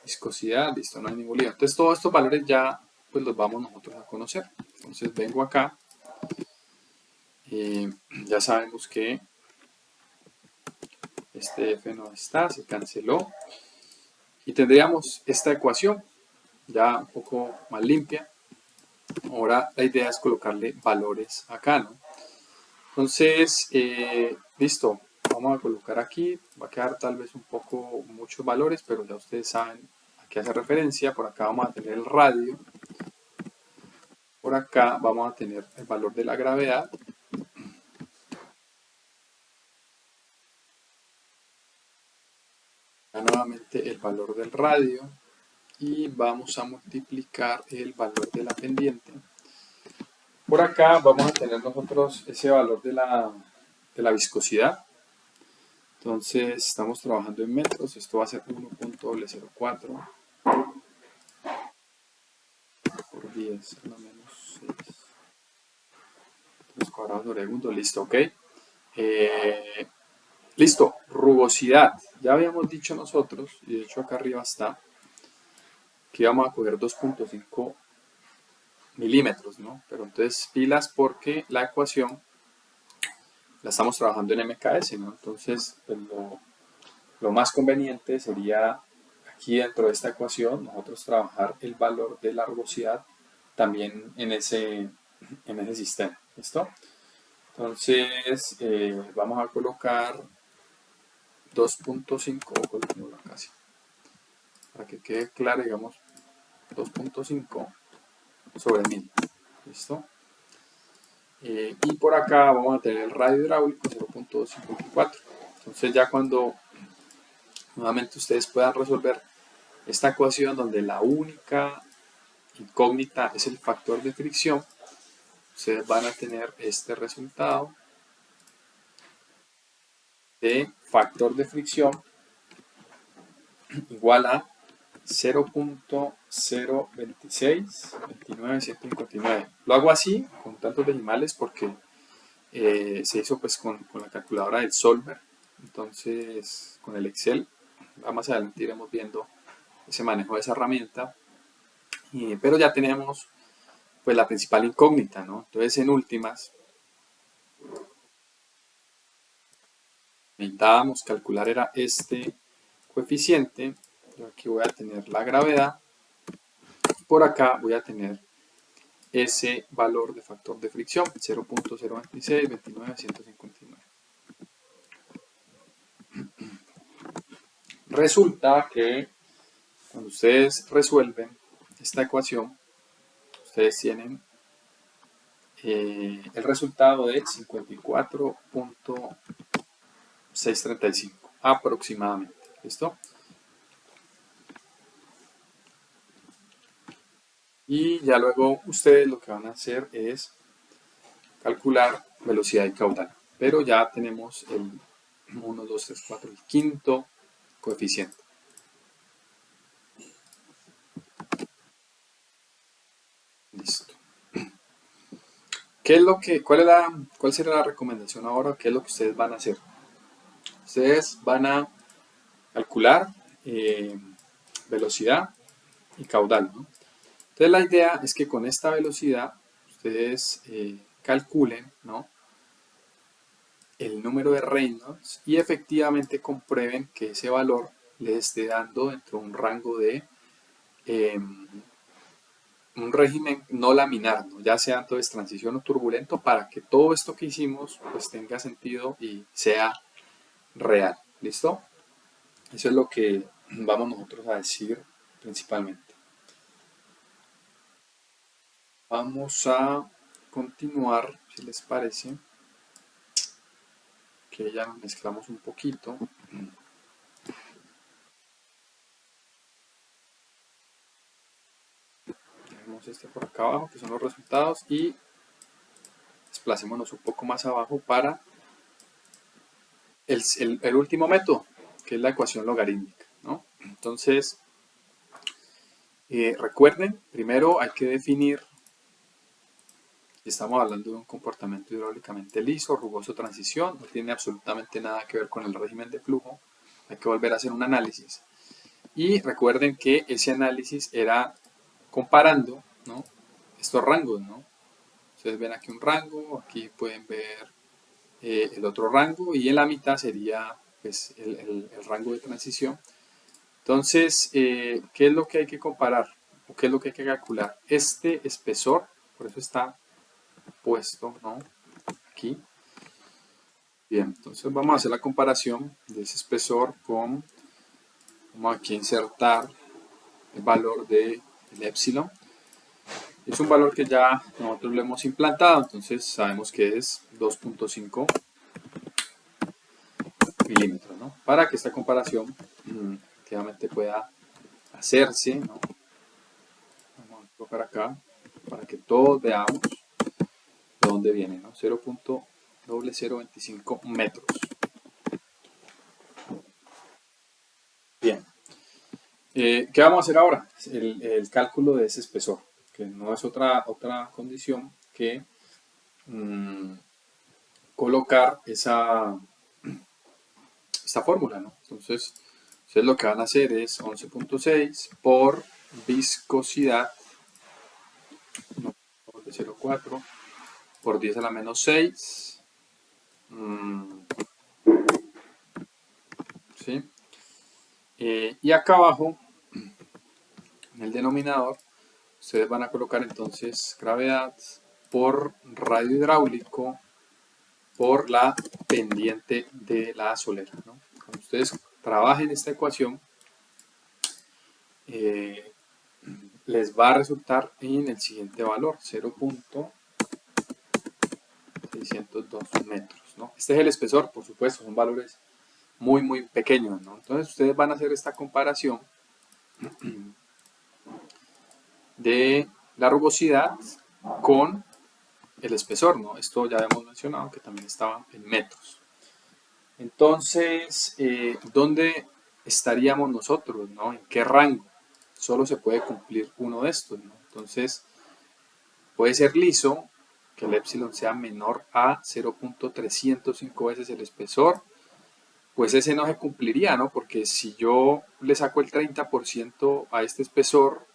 viscosidad, listo, no hay ningún lío. Entonces todos estos valores ya pues los vamos nosotros a conocer. Entonces vengo acá, ya sabemos que este f no está, se canceló, y tendríamos esta ecuación ya un poco más limpia. Ahora la idea es colocarle valores acá, ¿no? Entonces, listo, vamos a colocar aquí, va a quedar tal vez un poco muchos valores, pero ya ustedes saben a qué hace referencia. Por acá vamos a tener el radio, por acá vamos a tener el valor de la gravedad, nuevamente el valor del radio, y vamos a multiplicar el valor de la pendiente. Por acá vamos a tener nosotros ese valor de la viscosidad. Entonces estamos trabajando en metros, esto va a ser 1.04 por 10 a la menos 6 metros cuadrados sobre segundo, listo, ok. Listo, rugosidad. Ya habíamos dicho nosotros, y de hecho acá arriba está, que íbamos a coger 2.5 milímetros, ¿no? Pero entonces pilas porque la ecuación la estamos trabajando en MKS, ¿no? Entonces, pues lo más conveniente sería aquí dentro de esta ecuación nosotros trabajar el valor de la rugosidad también en ese sistema. ¿Listo? Entonces vamos a colocar 2.5, casi, para que quede claro, digamos 2.5 sobre 1000. ¿Listo? Y por acá vamos a tener el radio hidráulico 0.54. Entonces ya cuando nuevamente ustedes puedan resolver esta ecuación donde la única incógnita es el factor de fricción, ustedes van a tener este resultado de factor de fricción igual a 0.02629. Lo hago así con tantos decimales porque se hizo pues con la calculadora del Solver, entonces con el Excel. Más adelante iremos viendo ese manejo de esa herramienta, pero ya tenemos pues la principal incógnita, ¿no? Entonces en últimas necesitábamos calcular era este coeficiente. Yo aquí voy a tener la gravedad, por acá voy a tener ese valor de factor de fricción, 0.02629.159. Resulta que cuando ustedes resuelven esta ecuación, ustedes tienen el resultado de 54.635 aproximadamente. ¿Listo? Y ya luego ustedes lo que van a hacer es calcular velocidad y caudal. Pero ya tenemos el 1, 2, 3, 4, el quinto coeficiente. Listo. ¿Cuál será la recomendación ahora? ¿Qué es lo que ustedes van a hacer? Ustedes van a calcular velocidad y caudal, ¿no? Entonces la idea es que con esta velocidad ustedes calculen, ¿no?, el número de Reynolds y efectivamente comprueben que ese valor les esté dando dentro de un rango de un régimen no laminar, ¿no?, ya sea entonces transición o turbulento, para que todo esto que hicimos pues tenga sentido y sea real. ¿Listo? Eso es lo que vamos nosotros a decir principalmente. Vamos a continuar, si les parece, que ya nos mezclamos un poquito. Tenemos este por acá abajo, que son los resultados, y desplacémonos un poco más abajo para el último método, que es la ecuación logarítmica, ¿no? Entonces, recuerden, primero hay que definir, estamos hablando de un comportamiento hidráulicamente liso, rugoso, transición, no tiene absolutamente nada que ver con el régimen de flujo, hay que volver a hacer un análisis. Y recuerden que ese análisis era comparando, ¿no?, estos rangos, ¿no? Ustedes ven aquí un rango, aquí pueden ver el otro rango, y en la mitad sería pues, el rango de transición. Entonces, ¿qué es lo que hay que comparar? ¿O qué es lo que hay que calcular? Este espesor, por eso está puesto, ¿no?, aquí. Bien, entonces vamos a hacer la comparación de ese espesor con, vamos aquí a insertar el valor del epsilon. Es un valor que ya nosotros lo hemos implantado, entonces sabemos que es 2.5 milímetros, ¿no? Para que esta comparación efectivamente pueda hacerse, ¿no? Vamos a colocar acá para que todos veamos de dónde viene, ¿no? 0.0025 metros. Bien. ¿Qué vamos a hacer ahora? El cálculo de ese espesor, que no es otra condición que colocar esta fórmula, ¿no? Entonces, ustedes lo que van a hacer es 11.6 por viscosidad de 0,4 por 10 a la menos 6. ¿Sí? Y acá abajo, en el denominador, ustedes van a colocar entonces gravedad por radio hidráulico por la pendiente de la solera, ¿no? Cuando ustedes trabajen esta ecuación, les va a resultar en el siguiente valor, 0.602 metros, ¿no? Este es el espesor, por supuesto, son valores muy pequeños, ¿no? Entonces ustedes van a hacer esta comparación de la rugosidad con el espesor, ¿no? Esto ya hemos mencionado que también estaba en metros. Entonces, ¿dónde estaríamos nosotros, ¿no? ¿En qué rango? Solo se puede cumplir uno de estos, ¿no? Entonces, puede ser liso, que el épsilon sea menor a 0.305 veces el espesor, pues ese no se cumpliría, ¿no? Porque si yo le saco el 30% a este espesor,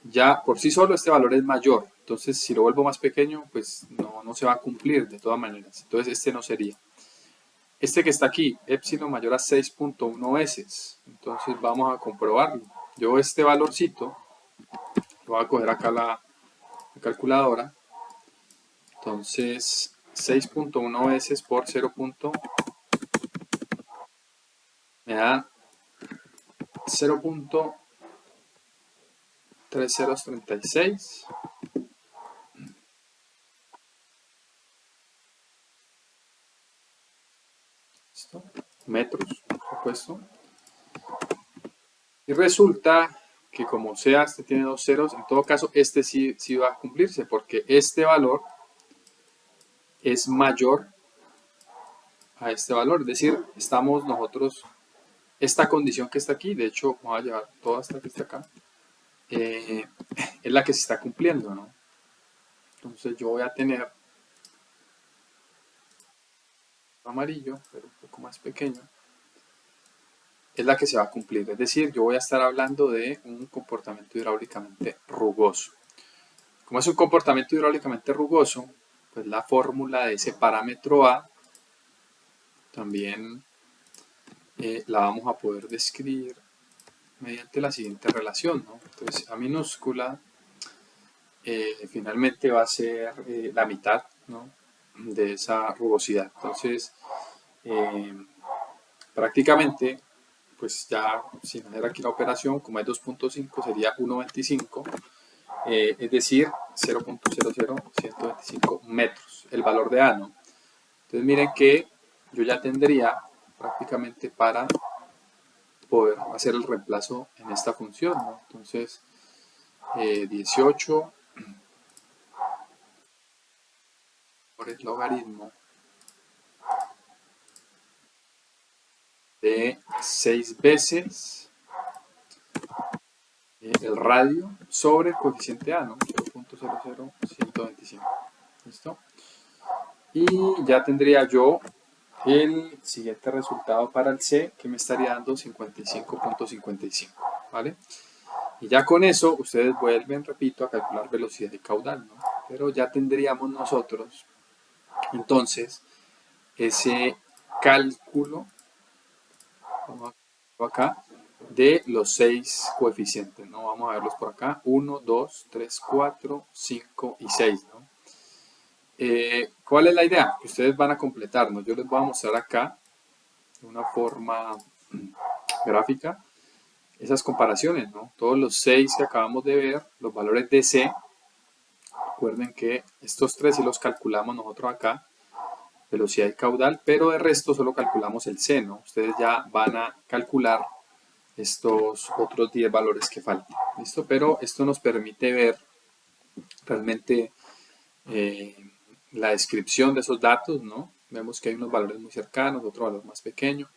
ya por sí solo este valor es mayor. Entonces, si lo vuelvo más pequeño, pues no se va a cumplir de todas maneras. Entonces, este no sería. Este que está aquí, épsilon mayor a 6.1 veces. Entonces, vamos a comprobarlo. Yo este valorcito, lo voy a coger acá la calculadora. Entonces, 6.1 veces por 0. Me da 0.3036. ¿Listo? Metros, por supuesto. Y resulta que como sea, este tiene dos ceros, en todo caso, este sí va a cumplirse, porque este valor es mayor a este valor. Es decir, estamos nosotros, esta condición que está aquí, de hecho, voy a llevar toda esta que está acá, es la que se está cumpliendo, ¿no? Entonces yo voy a tener amarillo, pero un poco más pequeño, es la que se va a cumplir. Es decir, yo voy a estar hablando de un comportamiento hidráulicamente rugoso. Como es un comportamiento hidráulicamente rugoso, pues la fórmula de ese parámetro A también la vamos a poder describir mediante la siguiente relación, ¿no? Entonces, A minúscula finalmente va a ser la mitad, ¿no?, de esa rugosidad. Entonces, prácticamente, pues ya sin hacer aquí la operación, como es 2.5 sería 1.25, es decir, 0.00125 metros, el valor de A, ¿no? Entonces miren que yo ya tendría prácticamente para poder hacer el reemplazo en esta función, ¿no? Entonces, 18 por el logaritmo de 6 veces el radio sobre el coeficiente A, ¿no? 0.00125. ¿Listo? Y ya tendría yo el siguiente resultado para el C, que me estaría dando 55.55, ¿vale? Y ya con eso ustedes vuelven, repito, a calcular velocidad y caudal, ¿no? Pero ya tendríamos nosotros entonces ese cálculo, vamos a verlo acá, de los 6 coeficientes, ¿no? Vamos a verlos por acá, 1, 2, 3, 4, 5 y 6, ¿no? ¿Cuál es la idea? Que ustedes van a completar, ¿no? Yo les voy a mostrar acá de una forma gráfica esas comparaciones, ¿no? Todos los 6 que acabamos de ver, los valores de C, recuerden que estos 3 sí los calculamos nosotros acá, velocidad y caudal, pero de resto solo calculamos el C, ¿no? Ustedes ya van a calcular estos otros 10 valores que faltan, ¿listo? Pero esto nos permite ver realmente la descripción de esos datos, ¿no? Vemos que hay unos valores muy cercanos, otro valor más pequeño.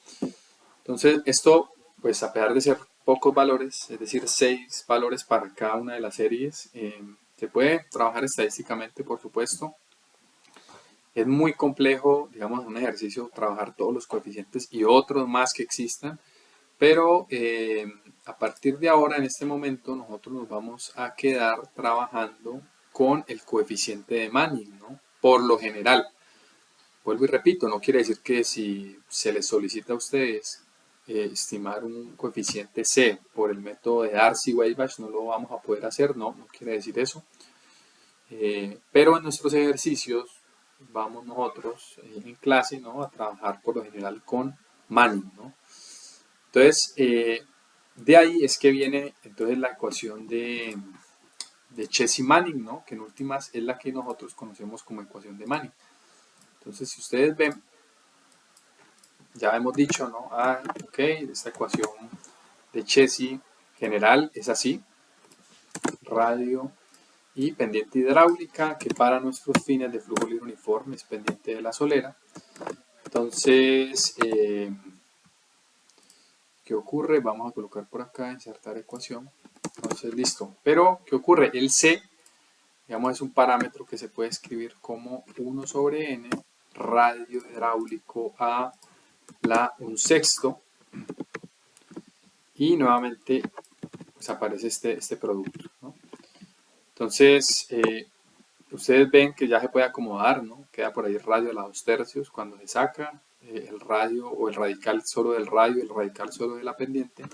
Entonces, esto, pues a pesar de ser pocos valores, es decir, 6 valores para cada una de las series, se puede trabajar estadísticamente, por supuesto, Es muy complejo, digamos, un ejercicio trabajar todos los coeficientes y otros más que existan, pero a partir de ahora, en este momento, nosotros nos vamos a quedar trabajando con el coeficiente de Manning, ¿no? Por lo general. Vuelvo y repito, no quiere decir que si se les solicita a ustedes estimar un coeficiente C por el método de Darcy-Weisbach, no lo vamos a poder hacer, no quiere decir eso. Pero en nuestros ejercicios vamos nosotros en clase, ¿no?, a trabajar por lo general con Manning, ¿no? Entonces, de ahí es que viene entonces la ecuación de Chess-Manning, ¿no?, que en últimas es la que nosotros conocemos como ecuación de Manning. Entonces, si ustedes ven, ya hemos dicho, ¿no? Ok, esta ecuación de Chess general es así: radio y pendiente hidráulica, que para nuestros fines de flujo libre uniforme es pendiente de la solera. Entonces, ¿qué ocurre? Vamos a colocar por acá, insertar ecuación. Entonces, listo. Pero, ¿qué ocurre? El C, digamos, es un parámetro que se puede escribir como 1 sobre n radio hidráulico a la 1/6, y nuevamente pues aparece este producto, ¿no? Entonces, ustedes ven que ya se puede acomodar, ¿no? Queda por ahí radio a la 2/3 cuando se saca el radio o el radical solo del radio, el radical solo de la pendiente.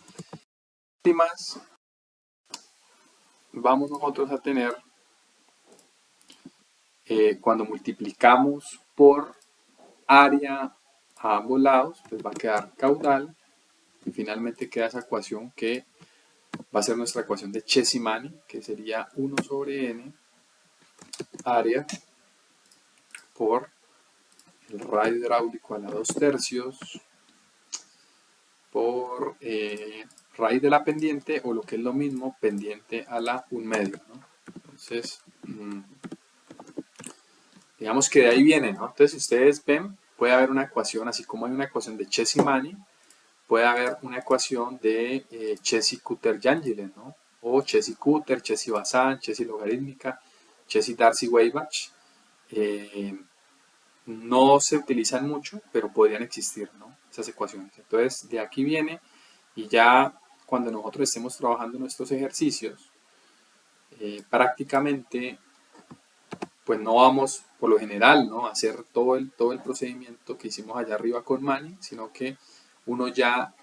Y más, vamos nosotros a tener, cuando multiplicamos por área a ambos lados, pues va a quedar caudal, y finalmente queda esa ecuación que va a ser nuestra ecuación de Chess-Manning, que sería 1 sobre n área por el radio hidráulico a la 2/3 por raíz de la pendiente, o lo que es lo mismo, pendiente a la 1/2, ¿no? Entonces, digamos que de ahí viene, ¿no? Entonces, si ustedes ven, puede haber una ecuación, así como hay una ecuación de Chess-Manning, puede haber una ecuación de Chess-Cutter-Yangelen, ¿no? O Chess-Cutter, Chess-Bazan, Chess-logarítmica, Chess-Darcy-Weisbach. No se utilizan mucho, pero podrían existir, ¿no?, esas ecuaciones. Entonces, de aquí viene, y ya cuando nosotros estemos trabajando nuestros ejercicios, prácticamente, pues no vamos, por lo general, ¿no?, a hacer todo el procedimiento que hicimos allá arriba con Manning, sino que uno ya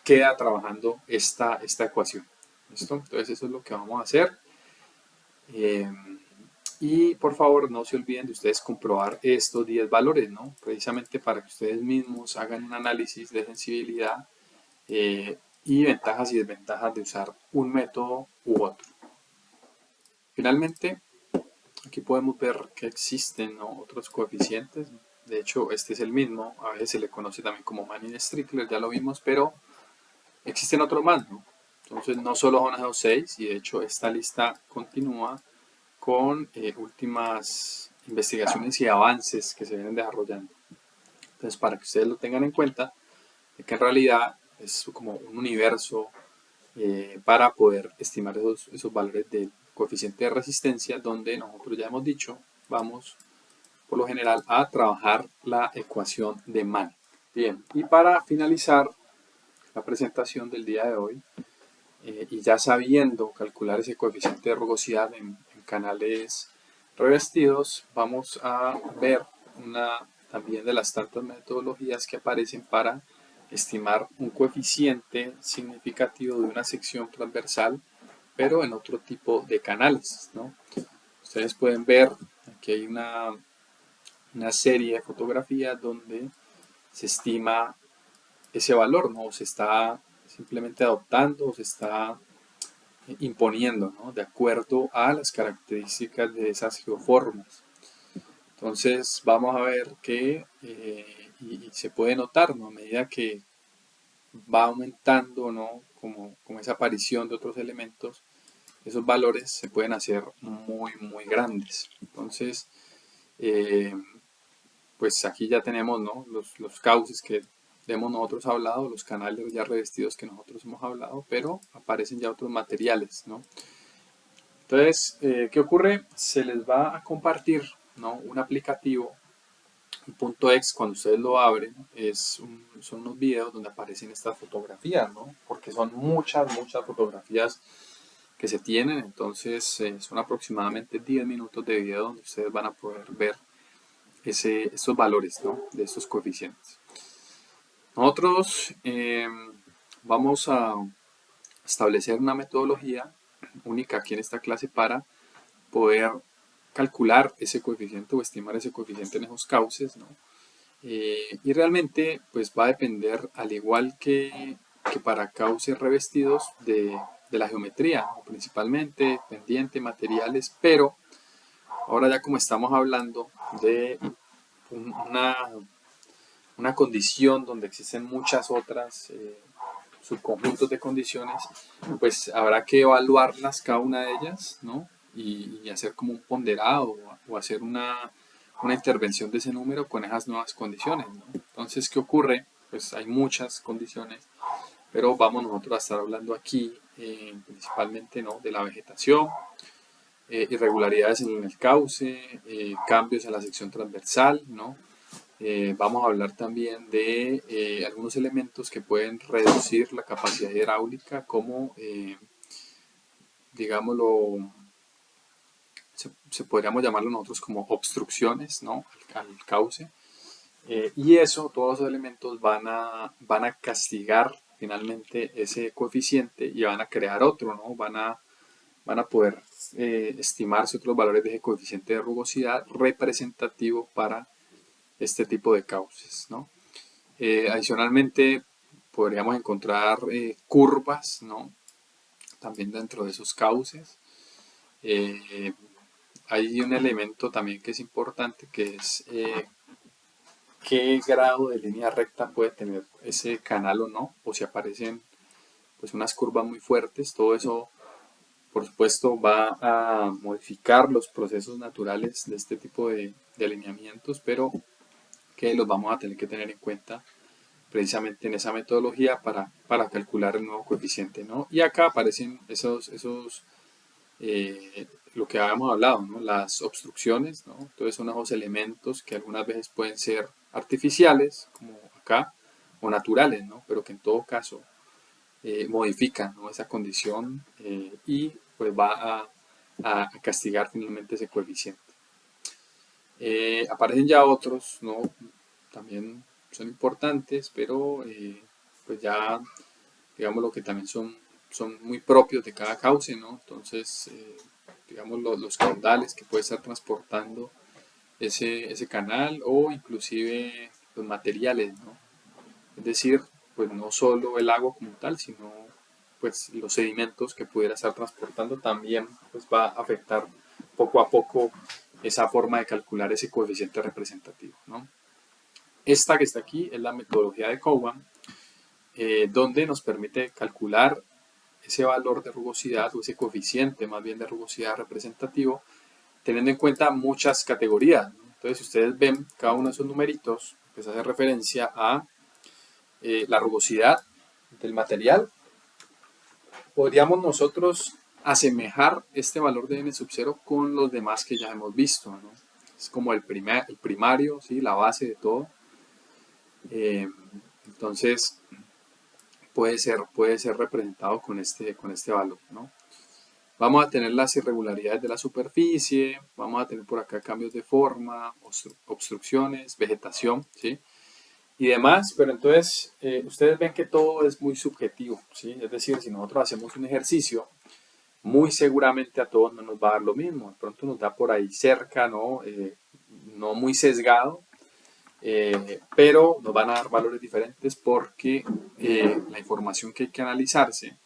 queda trabajando esta ecuación. ¿Listo? Entonces, eso es lo que vamos a hacer. Y por favor, no se olviden de ustedes comprobar estos 10 valores, ¿no?, precisamente para que ustedes mismos hagan un análisis de sensibilidad y ventajas y desventajas de usar un método u otro. Finalmente, aquí podemos ver que existen, ¿no?, otros coeficientes. De hecho, este es el mismo, a veces se le conoce también como Manning-Strickler, ya lo vimos, pero existen otros más, ¿no? Entonces, no solo son esos 6, y de hecho esta lista continúa con últimas investigaciones y avances que se vienen desarrollando. Entonces, para que ustedes lo tengan en cuenta, de que en realidad es como un universo para poder estimar esos valores del coeficiente de resistencia, donde nosotros ya hemos dicho, vamos por lo general a trabajar la ecuación de Manning. Bien, y para finalizar la presentación del día de hoy, y ya sabiendo calcular ese coeficiente de rugosidad en canales revestidos, vamos a ver una también de las tantas metodologías que aparecen para estimar un coeficiente significativo de una sección transversal, pero en otro tipo de canales, ¿no? Ustedes pueden ver, aquí hay una serie de fotografías donde se estima ese valor, ¿no? Se está simplemente adoptando, o se está imponiendo, ¿no?, de acuerdo a las características de esas geoformas. Entonces vamos a ver que, y se puede notar, ¿no?, a medida que va aumentando, ¿no?, como esa aparición de otros elementos, esos valores se pueden hacer muy, muy grandes. Entonces, pues aquí ya tenemos, ¿no?, los cauces que hemos nosotros hablado, los canales ya revestidos que nosotros hemos hablado, pero aparecen ya otros materiales, ¿no? Entonces, ¿qué ocurre? Se les va a compartir, ¿no?, un aplicativo El punto X, cuando ustedes lo abren, son unos videos donde aparecen estas fotografías, ¿no? Porque son muchas fotografías que se tienen, entonces son aproximadamente 10 minutos de video donde ustedes van a poder ver estos valores, ¿no? De estos coeficientes. Nosotros vamos a establecer una metodología única aquí en esta clase para poder calcular ese coeficiente o estimar ese coeficiente en esos cauces, ¿no? Y realmente pues va a depender, al igual que para cauces revestidos, de la geometría, ¿no? Principalmente pendiente, materiales, pero ahora ya como estamos hablando de una condición donde existen muchas otras subconjuntos de condiciones, pues habrá que evaluarlas cada una de ellas, ¿no? Y hacer como un ponderado o hacer una intervención de ese número con esas nuevas condiciones, ¿no? Entonces, ¿qué ocurre? Pues hay muchas condiciones, pero vamos nosotros a estar hablando aquí principalmente, ¿no? De la vegetación, irregularidades en el cauce, cambios en la sección transversal, ¿no? Vamos a hablar también de algunos elementos que pueden reducir la capacidad hidráulica, como, digámoslo, podríamos llamarlo nosotros como obstrucciones, ¿no? al cauce. Y eso, todos los elementos van a castigar finalmente ese coeficiente y van a crear otro, ¿no? Van a poder estimarse otros valores de ese coeficiente de rugosidad representativo para este tipo de cauces, ¿no? Adicionalmente, podríamos encontrar curvas, ¿no? También dentro de esos cauces. Hay un elemento también que es importante, que es qué grado de línea recta puede tener ese canal o no, o si aparecen pues unas curvas muy fuertes. Todo eso, por supuesto, va a modificar los procesos naturales de este tipo de alineamientos, pero que los vamos a tener que tener en cuenta precisamente en esa metodología para calcular el nuevo coeficiente, ¿no? Y acá aparecen lo que habíamos hablado, ¿no? Las obstrucciones, ¿no? Entonces son esos elementos que algunas veces pueden ser artificiales, como acá, o naturales, ¿no? Pero que en todo caso modifican, ¿no? Esa condición y pues va a castigar finalmente ese coeficiente. Aparecen ya otros, ¿no? También son importantes, pero pues ya, digamos, lo que también son muy propios de cada cauce, ¿no? Entonces, digamos, los caudales que puede estar transportando ese canal, o inclusive los materiales, ¿no? Es decir, pues no solo el agua como tal, sino pues los sedimentos que pudiera estar transportando también pues va a afectar poco a poco esa forma de calcular ese coeficiente representativo, ¿no? Esta que está aquí es la metodología de Cowan, donde nos permite calcular ese valor de rugosidad, o ese coeficiente más bien de rugosidad representativo, teniendo en cuenta muchas categorías, ¿no? Entonces, si ustedes ven, cada uno de esos numeritos pues hace referencia a la rugosidad del material. Podríamos nosotros asemejar este valor de n sub 0 con los demás que ya hemos visto, ¿no? Es como el primario, ¿sí? La base de todo. Entonces puede ser representado con este valor, ¿no? Vamos a tener las irregularidades de la superficie, vamos a tener por acá cambios de forma, obstrucciones, vegetación, ¿sí? Y demás, pero entonces ustedes ven que todo es muy subjetivo, ¿sí? Es decir, si nosotros hacemos un ejercicio, muy seguramente a todos no nos va a dar lo mismo, de pronto nos da por ahí cerca, ¿no? No muy sesgado, pero nos van a dar valores diferentes porque la información que hay que analizarse,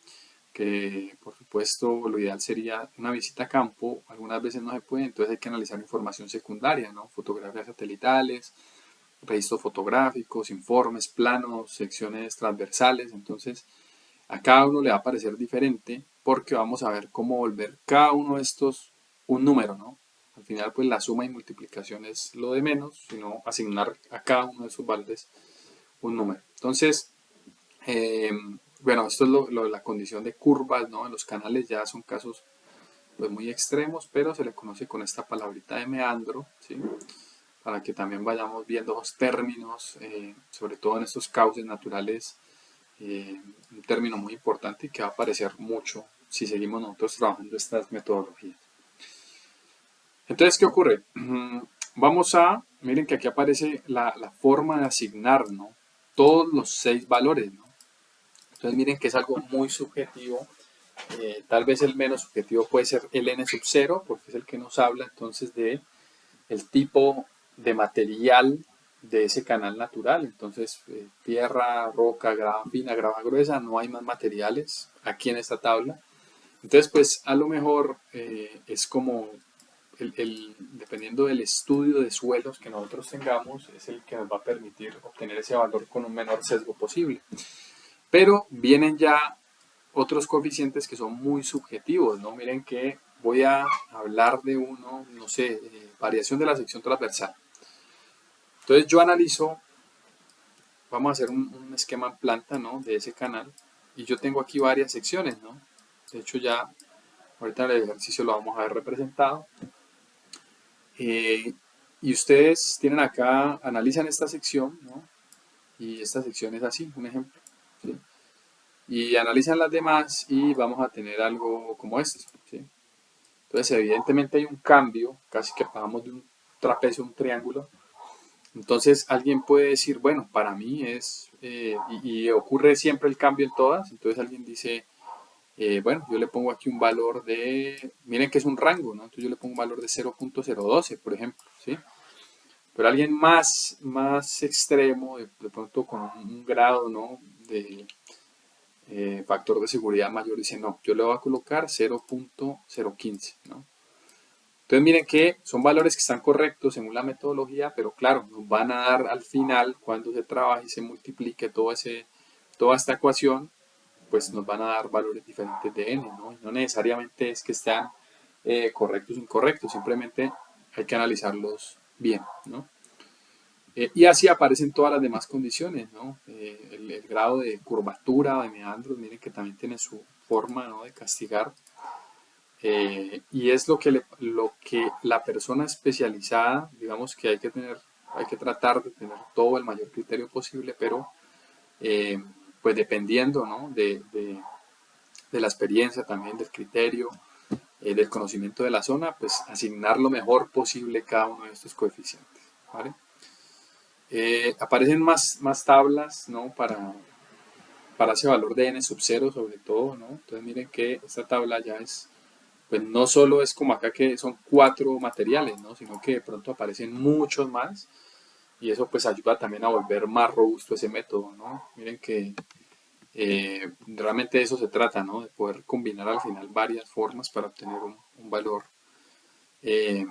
que por supuesto lo ideal sería una visita a campo, algunas veces no se puede, entonces hay que analizar información secundaria, ¿no? Fotografías satelitales, registros fotográficos, informes, planos, secciones transversales. Entonces a cada uno le va a parecer diferente porque vamos a ver cómo volver cada uno de estos un número, ¿no? Al final pues la suma y multiplicación es lo de menos, sino asignar a cada uno de esos valores un número. Entonces, bueno, esto es la condición de curvas, ¿no? En los canales ya son casos pues muy extremos, pero se le conoce con esta palabrita de meandro, ¿sí? para que también vayamos viendo los términos, sobre todo en estos cauces naturales, un término muy importante y que va a aparecer mucho si seguimos nosotros trabajando estas metodologías. Entonces, ¿qué ocurre? Miren que aquí aparece la forma de asignar, ¿no? Todos los 6 valores, ¿no? Entonces miren que es algo muy subjetivo. Tal vez el menos subjetivo puede ser el n sub 0, porque es el que nos habla entonces de el tipo de material de ese canal natural. Entonces, tierra, roca, grava fina, grava gruesa, no hay más materiales aquí en esta tabla. Entonces, pues a lo mejor es como dependiendo del estudio de suelos que nosotros tengamos, es el que nos va a permitir obtener ese valor con un menor sesgo posible. Pero vienen ya otros coeficientes que son muy subjetivos, ¿no? Miren que voy a hablar de uno, no sé, variación de la sección transversal. Entonces yo analizo, vamos a hacer un esquema en planta, ¿no? De ese canal, y yo tengo aquí varias secciones, ¿no? De hecho ya, ahorita en el ejercicio lo vamos a ver representado. Y ustedes tienen acá, analizan esta sección, ¿no? Y esta sección es así, un ejemplo, ¿sí? Y analizan las demás y vamos a tener algo como esto, ¿sí? Entonces evidentemente hay un cambio, casi que pasamos de un trapecio a un triángulo. Entonces alguien puede decir, bueno, para mí es, y ocurre siempre el cambio en todas, entonces alguien dice, bueno, yo le pongo aquí un valor de, miren que es un rango, ¿no? Entonces yo le pongo un valor de 0.012, por ejemplo, ¿sí? Pero alguien más extremo, de pronto con un grado, ¿no? De factor de seguridad mayor, dice, no, yo le voy a colocar 0.015, ¿no? Entonces miren que son valores que están correctos según la metodología, pero claro, nos van a dar al final, cuando se trabaje y se multiplique toda esta ecuación, pues nos van a dar valores diferentes de n, ¿no? Y no necesariamente es que estén correctos o incorrectos, simplemente hay que analizarlos bien, ¿no? Y así aparecen todas las demás condiciones, ¿no? El grado de curvatura o de meandros, miren que también tiene su forma, ¿no? De castigar. Y es lo que la persona especializada, digamos que hay que tratar de tener todo el mayor criterio posible, pero pues dependiendo, ¿no? de la experiencia también, del criterio, del conocimiento de la zona, pues asignar lo mejor posible cada uno de estos coeficientes, ¿vale? Aparecen más tablas, ¿no? Para ese valor de n sub 0 sobre todo, ¿no? Entonces miren que esta tabla ya es, pues no solo es como acá que son 4 materiales, ¿no? Sino que de pronto aparecen muchos más y eso pues ayuda también a volver más robusto ese método, ¿no? Miren que realmente de eso se trata, ¿no? De poder combinar al final varias formas para obtener un valor eh,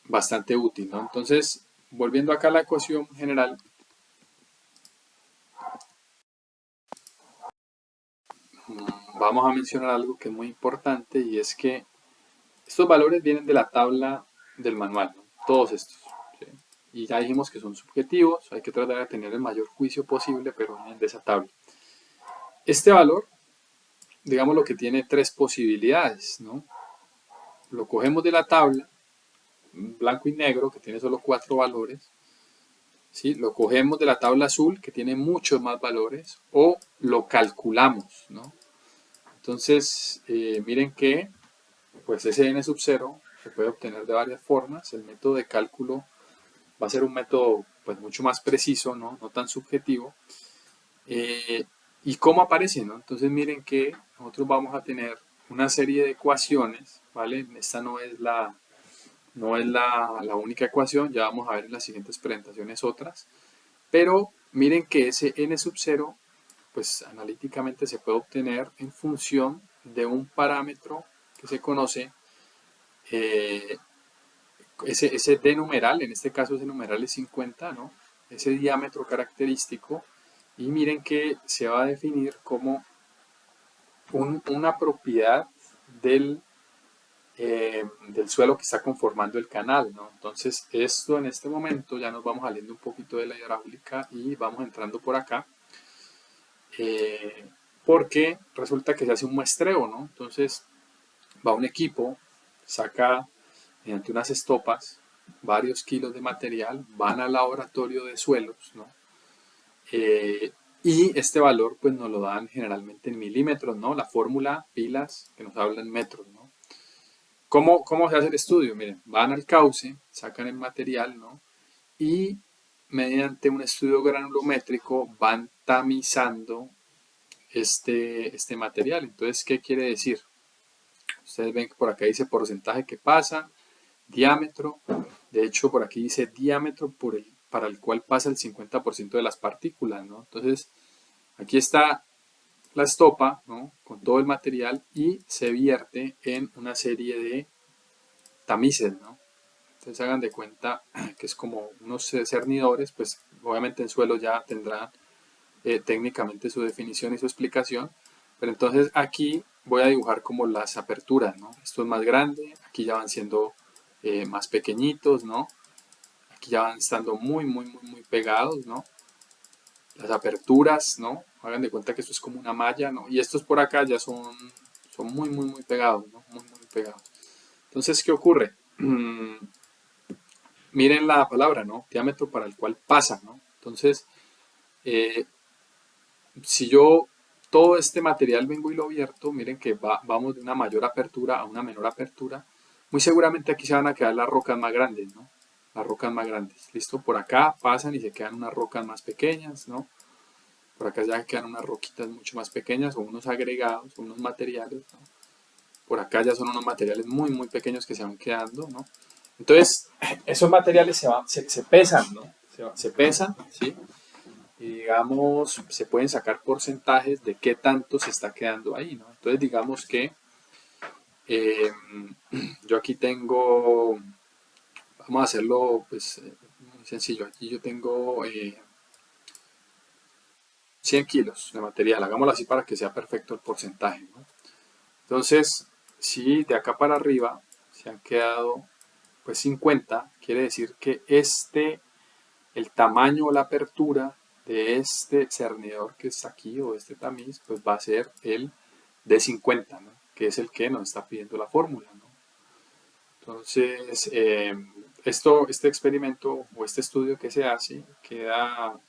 bastante útil, ¿no? Entonces, volviendo acá a la ecuación general, vamos a mencionar algo que es muy importante y es que estos valores vienen de la tabla del manual, ¿no? Todos estos, ¿sí? Y ya dijimos que son subjetivos, hay que tratar de tener el mayor juicio posible, pero vienen de esa tabla. Este valor, digamos lo que tiene 3 posibilidades, ¿no? Lo cogemos de la tabla, blanco y negro, que tiene solo 4 valores, ¿sí? Lo cogemos de la tabla azul, que tiene muchos más valores, o lo calculamos, ¿no? Entonces, miren que pues ese n sub 0 se puede obtener de varias formas. El método de cálculo va a ser un método pues mucho más preciso, ¿no? No tan subjetivo. ¿Y cómo aparece? ¿No? Entonces miren que nosotros vamos a tener una serie de ecuaciones, ¿vale? Esta no es la única ecuación, ya vamos a ver en las siguientes presentaciones otras, pero miren que ese n sub 0 pues analíticamente se puede obtener en función de un parámetro que se conoce, eh, ese d numeral, en este caso ese numeral es 50, ¿no? Ese diámetro característico, y miren que se va a definir como una propiedad del suelo que está conformando el canal, ¿no? Entonces esto en este momento ya nos vamos saliendo un poquito de la hidráulica y vamos entrando por acá, porque resulta que se hace un muestreo, ¿no? Entonces va un equipo, saca mediante unas estopas, varios kilos de material, van al laboratorio de suelos, ¿no? Y este valor pues nos lo dan generalmente en milímetros, ¿no? La fórmula, pilas, que nos habla en metros, ¿no? ¿Cómo se hace el estudio? Miren, van al cauce, sacan el material, ¿no? Y mediante un estudio granulométrico van tamizando este material. Entonces, ¿qué quiere decir? Ustedes ven que por acá dice porcentaje que pasa, diámetro. De hecho, por aquí dice diámetro para el cual pasa el 50% de las partículas, ¿no? Entonces, aquí está la estopa, ¿no? Con todo el material y se vierte en una serie de tamices, ¿no? Entonces hagan de cuenta que es como unos cernidores, pues obviamente en suelo ya tendrán técnicamente su definición y su explicación, pero entonces aquí voy a dibujar como las aperturas, ¿no? Esto es más grande, aquí ya van siendo más pequeñitos, ¿no? Aquí ya van estando muy pegados, ¿no? Las aperturas, ¿no? Hagan de cuenta que esto es como una malla, ¿no? Y estos por acá ya son muy pegados, ¿no? Muy pegados. Entonces, ¿qué ocurre? Miren la palabra, ¿no? Diámetro para el cual pasa, ¿no? Entonces, eh, si yo todo este material vengo y lo vierto, miren que vamos de una mayor apertura a una menor apertura, muy seguramente aquí se van a quedar las rocas más grandes, ¿no? Las rocas más grandes, ¿listo? Por acá pasan y se quedan unas rocas más pequeñas, ¿no? Por acá ya quedan unas roquitas mucho más pequeñas o unos agregados, unos materiales, ¿no? Por acá ya son unos materiales muy pequeños que se van quedando, ¿no? Entonces, esos materiales se pesan, ¿no? Se pesan, ¿sí? Y digamos, se pueden sacar porcentajes de qué tanto se está quedando ahí, ¿no? Entonces, digamos que eh, yo aquí tengo, vamos a hacerlo pues muy sencillo, aquí yo tengo 100 kilos de material, hagámoslo así para que sea perfecto el porcentaje, ¿no? Entonces, si de acá para arriba se han quedado pues 50, quiere decir que el tamaño o la apertura de este cernidor que está aquí o este tamiz, pues va a ser el de 50, ¿no? Que es el que nos está pidiendo la fórmula, ¿no? Entonces, este experimento o este estudio que se hace queda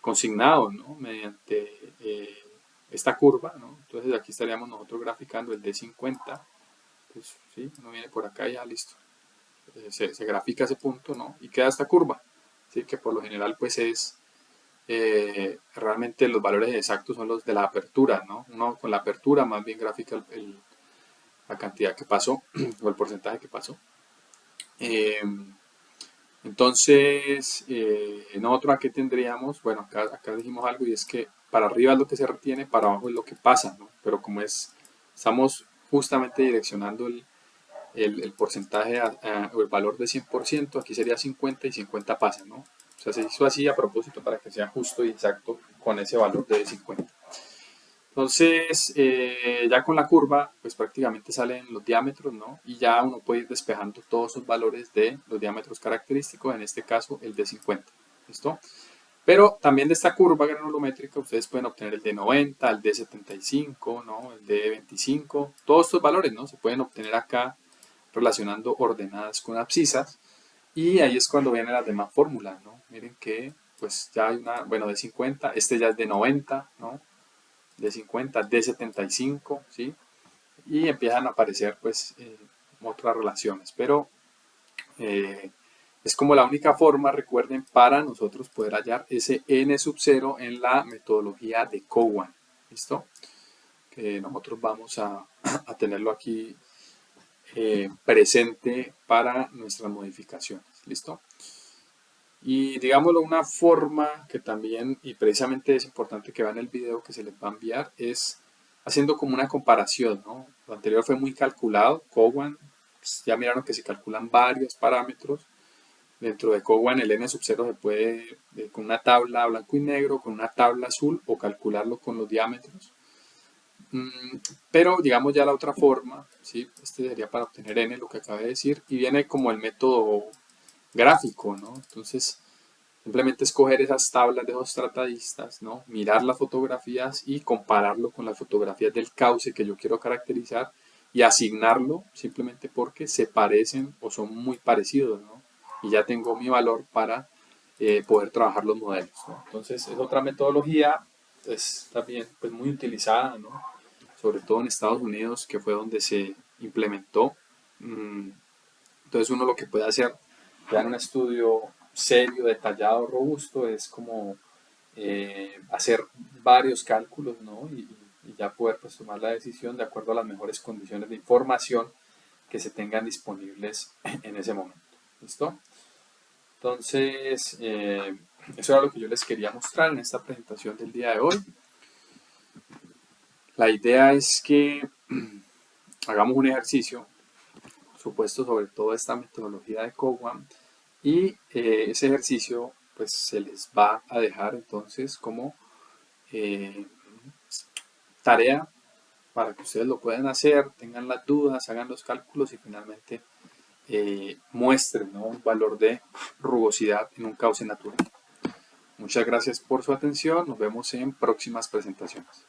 consignado, ¿no? Mediante esta curva, ¿no? Entonces aquí estaríamos nosotros graficando el D50, pues sí, uno viene por acá y ya listo. Se grafica ese punto, ¿no? Y queda esta curva, ¿sí? Que por lo general pues es realmente los valores exactos son los de la apertura, ¿no? Uno con la apertura más bien grafica la cantidad que pasó o el porcentaje que pasó. Eh, entonces, nosotros aquí tendríamos, bueno, acá dijimos algo y es que para arriba es lo que se retiene, para abajo es lo que pasa, ¿no? Pero como estamos justamente direccionando el porcentaje o el valor de 100%, aquí sería 50 y 50 pasa, ¿no? O sea, se hizo así a propósito para que sea justo y exacto con ese valor de 50. Entonces, ya con la curva, pues prácticamente salen los diámetros, ¿no? Y ya uno puede ir despejando todos esos valores de los diámetros característicos, en este caso el de 50, ¿listo? Pero también de esta curva granulométrica ustedes pueden obtener el de 90, el de 75, ¿no? El de 25, todos estos valores, ¿no? Se pueden obtener acá relacionando ordenadas con abscisas y ahí es cuando vienen las demás fórmulas, ¿no? Miren que pues ya hay una, bueno, de 50, este ya es de 90, ¿no? De 50, de 75, ¿sí? Y empiezan a aparecer pues otras relaciones, pero eh, es como la única forma, recuerden, para nosotros poder hallar ese n sub 0 en la metodología de Cowan, ¿listo? Que nosotros vamos a tenerlo aquí presente para nuestras modificaciones, ¿listo? Y digámoslo, una forma que también, y precisamente es importante que vean el video que se les va a enviar, es haciendo como una comparación, ¿no? Lo anterior fue muy calculado, Cowan, pues ya miraron que se calculan varios parámetros. Dentro de Cowan el n sub 0 se puede, con una tabla blanco y negro, con una tabla azul o calcularlo con los diámetros. Pero digamos ya la otra forma, ¿sí? Este sería para obtener n, lo que acabé de decir, y viene como el método gráfico, ¿no? Entonces, simplemente escoger esas tablas de esos tratadistas, ¿no? Mirar las fotografías y compararlo con las fotografías del cauce que yo quiero caracterizar y asignarlo simplemente porque se parecen o son muy parecidos, ¿no? y ya tengo mi valor para poder trabajar los modelos, ¿no? Entonces es otra metodología, es también pues, muy utilizada, ¿no? Sobre todo en Estados Unidos, que fue donde se implementó. Entonces uno lo que puede hacer ya en un estudio serio, detallado, robusto, es como hacer varios cálculos, ¿no? Y ya poder pues, tomar la decisión de acuerdo a las mejores condiciones de información que se tengan disponibles en ese momento. ¿Listo? Entonces, eso era lo que yo les quería mostrar en esta presentación del día de hoy. La idea es que hagamos un ejercicio, por supuesto, sobre toda esta metodología de Cogwan, y ese ejercicio pues se les va a dejar entonces como eh, tarea para que ustedes lo puedan hacer, tengan las dudas, hagan los cálculos y finalmente muestren, ¿no?, un valor de rugosidad en un cauce natural. Muchas gracias por su atención, nos vemos en próximas presentaciones.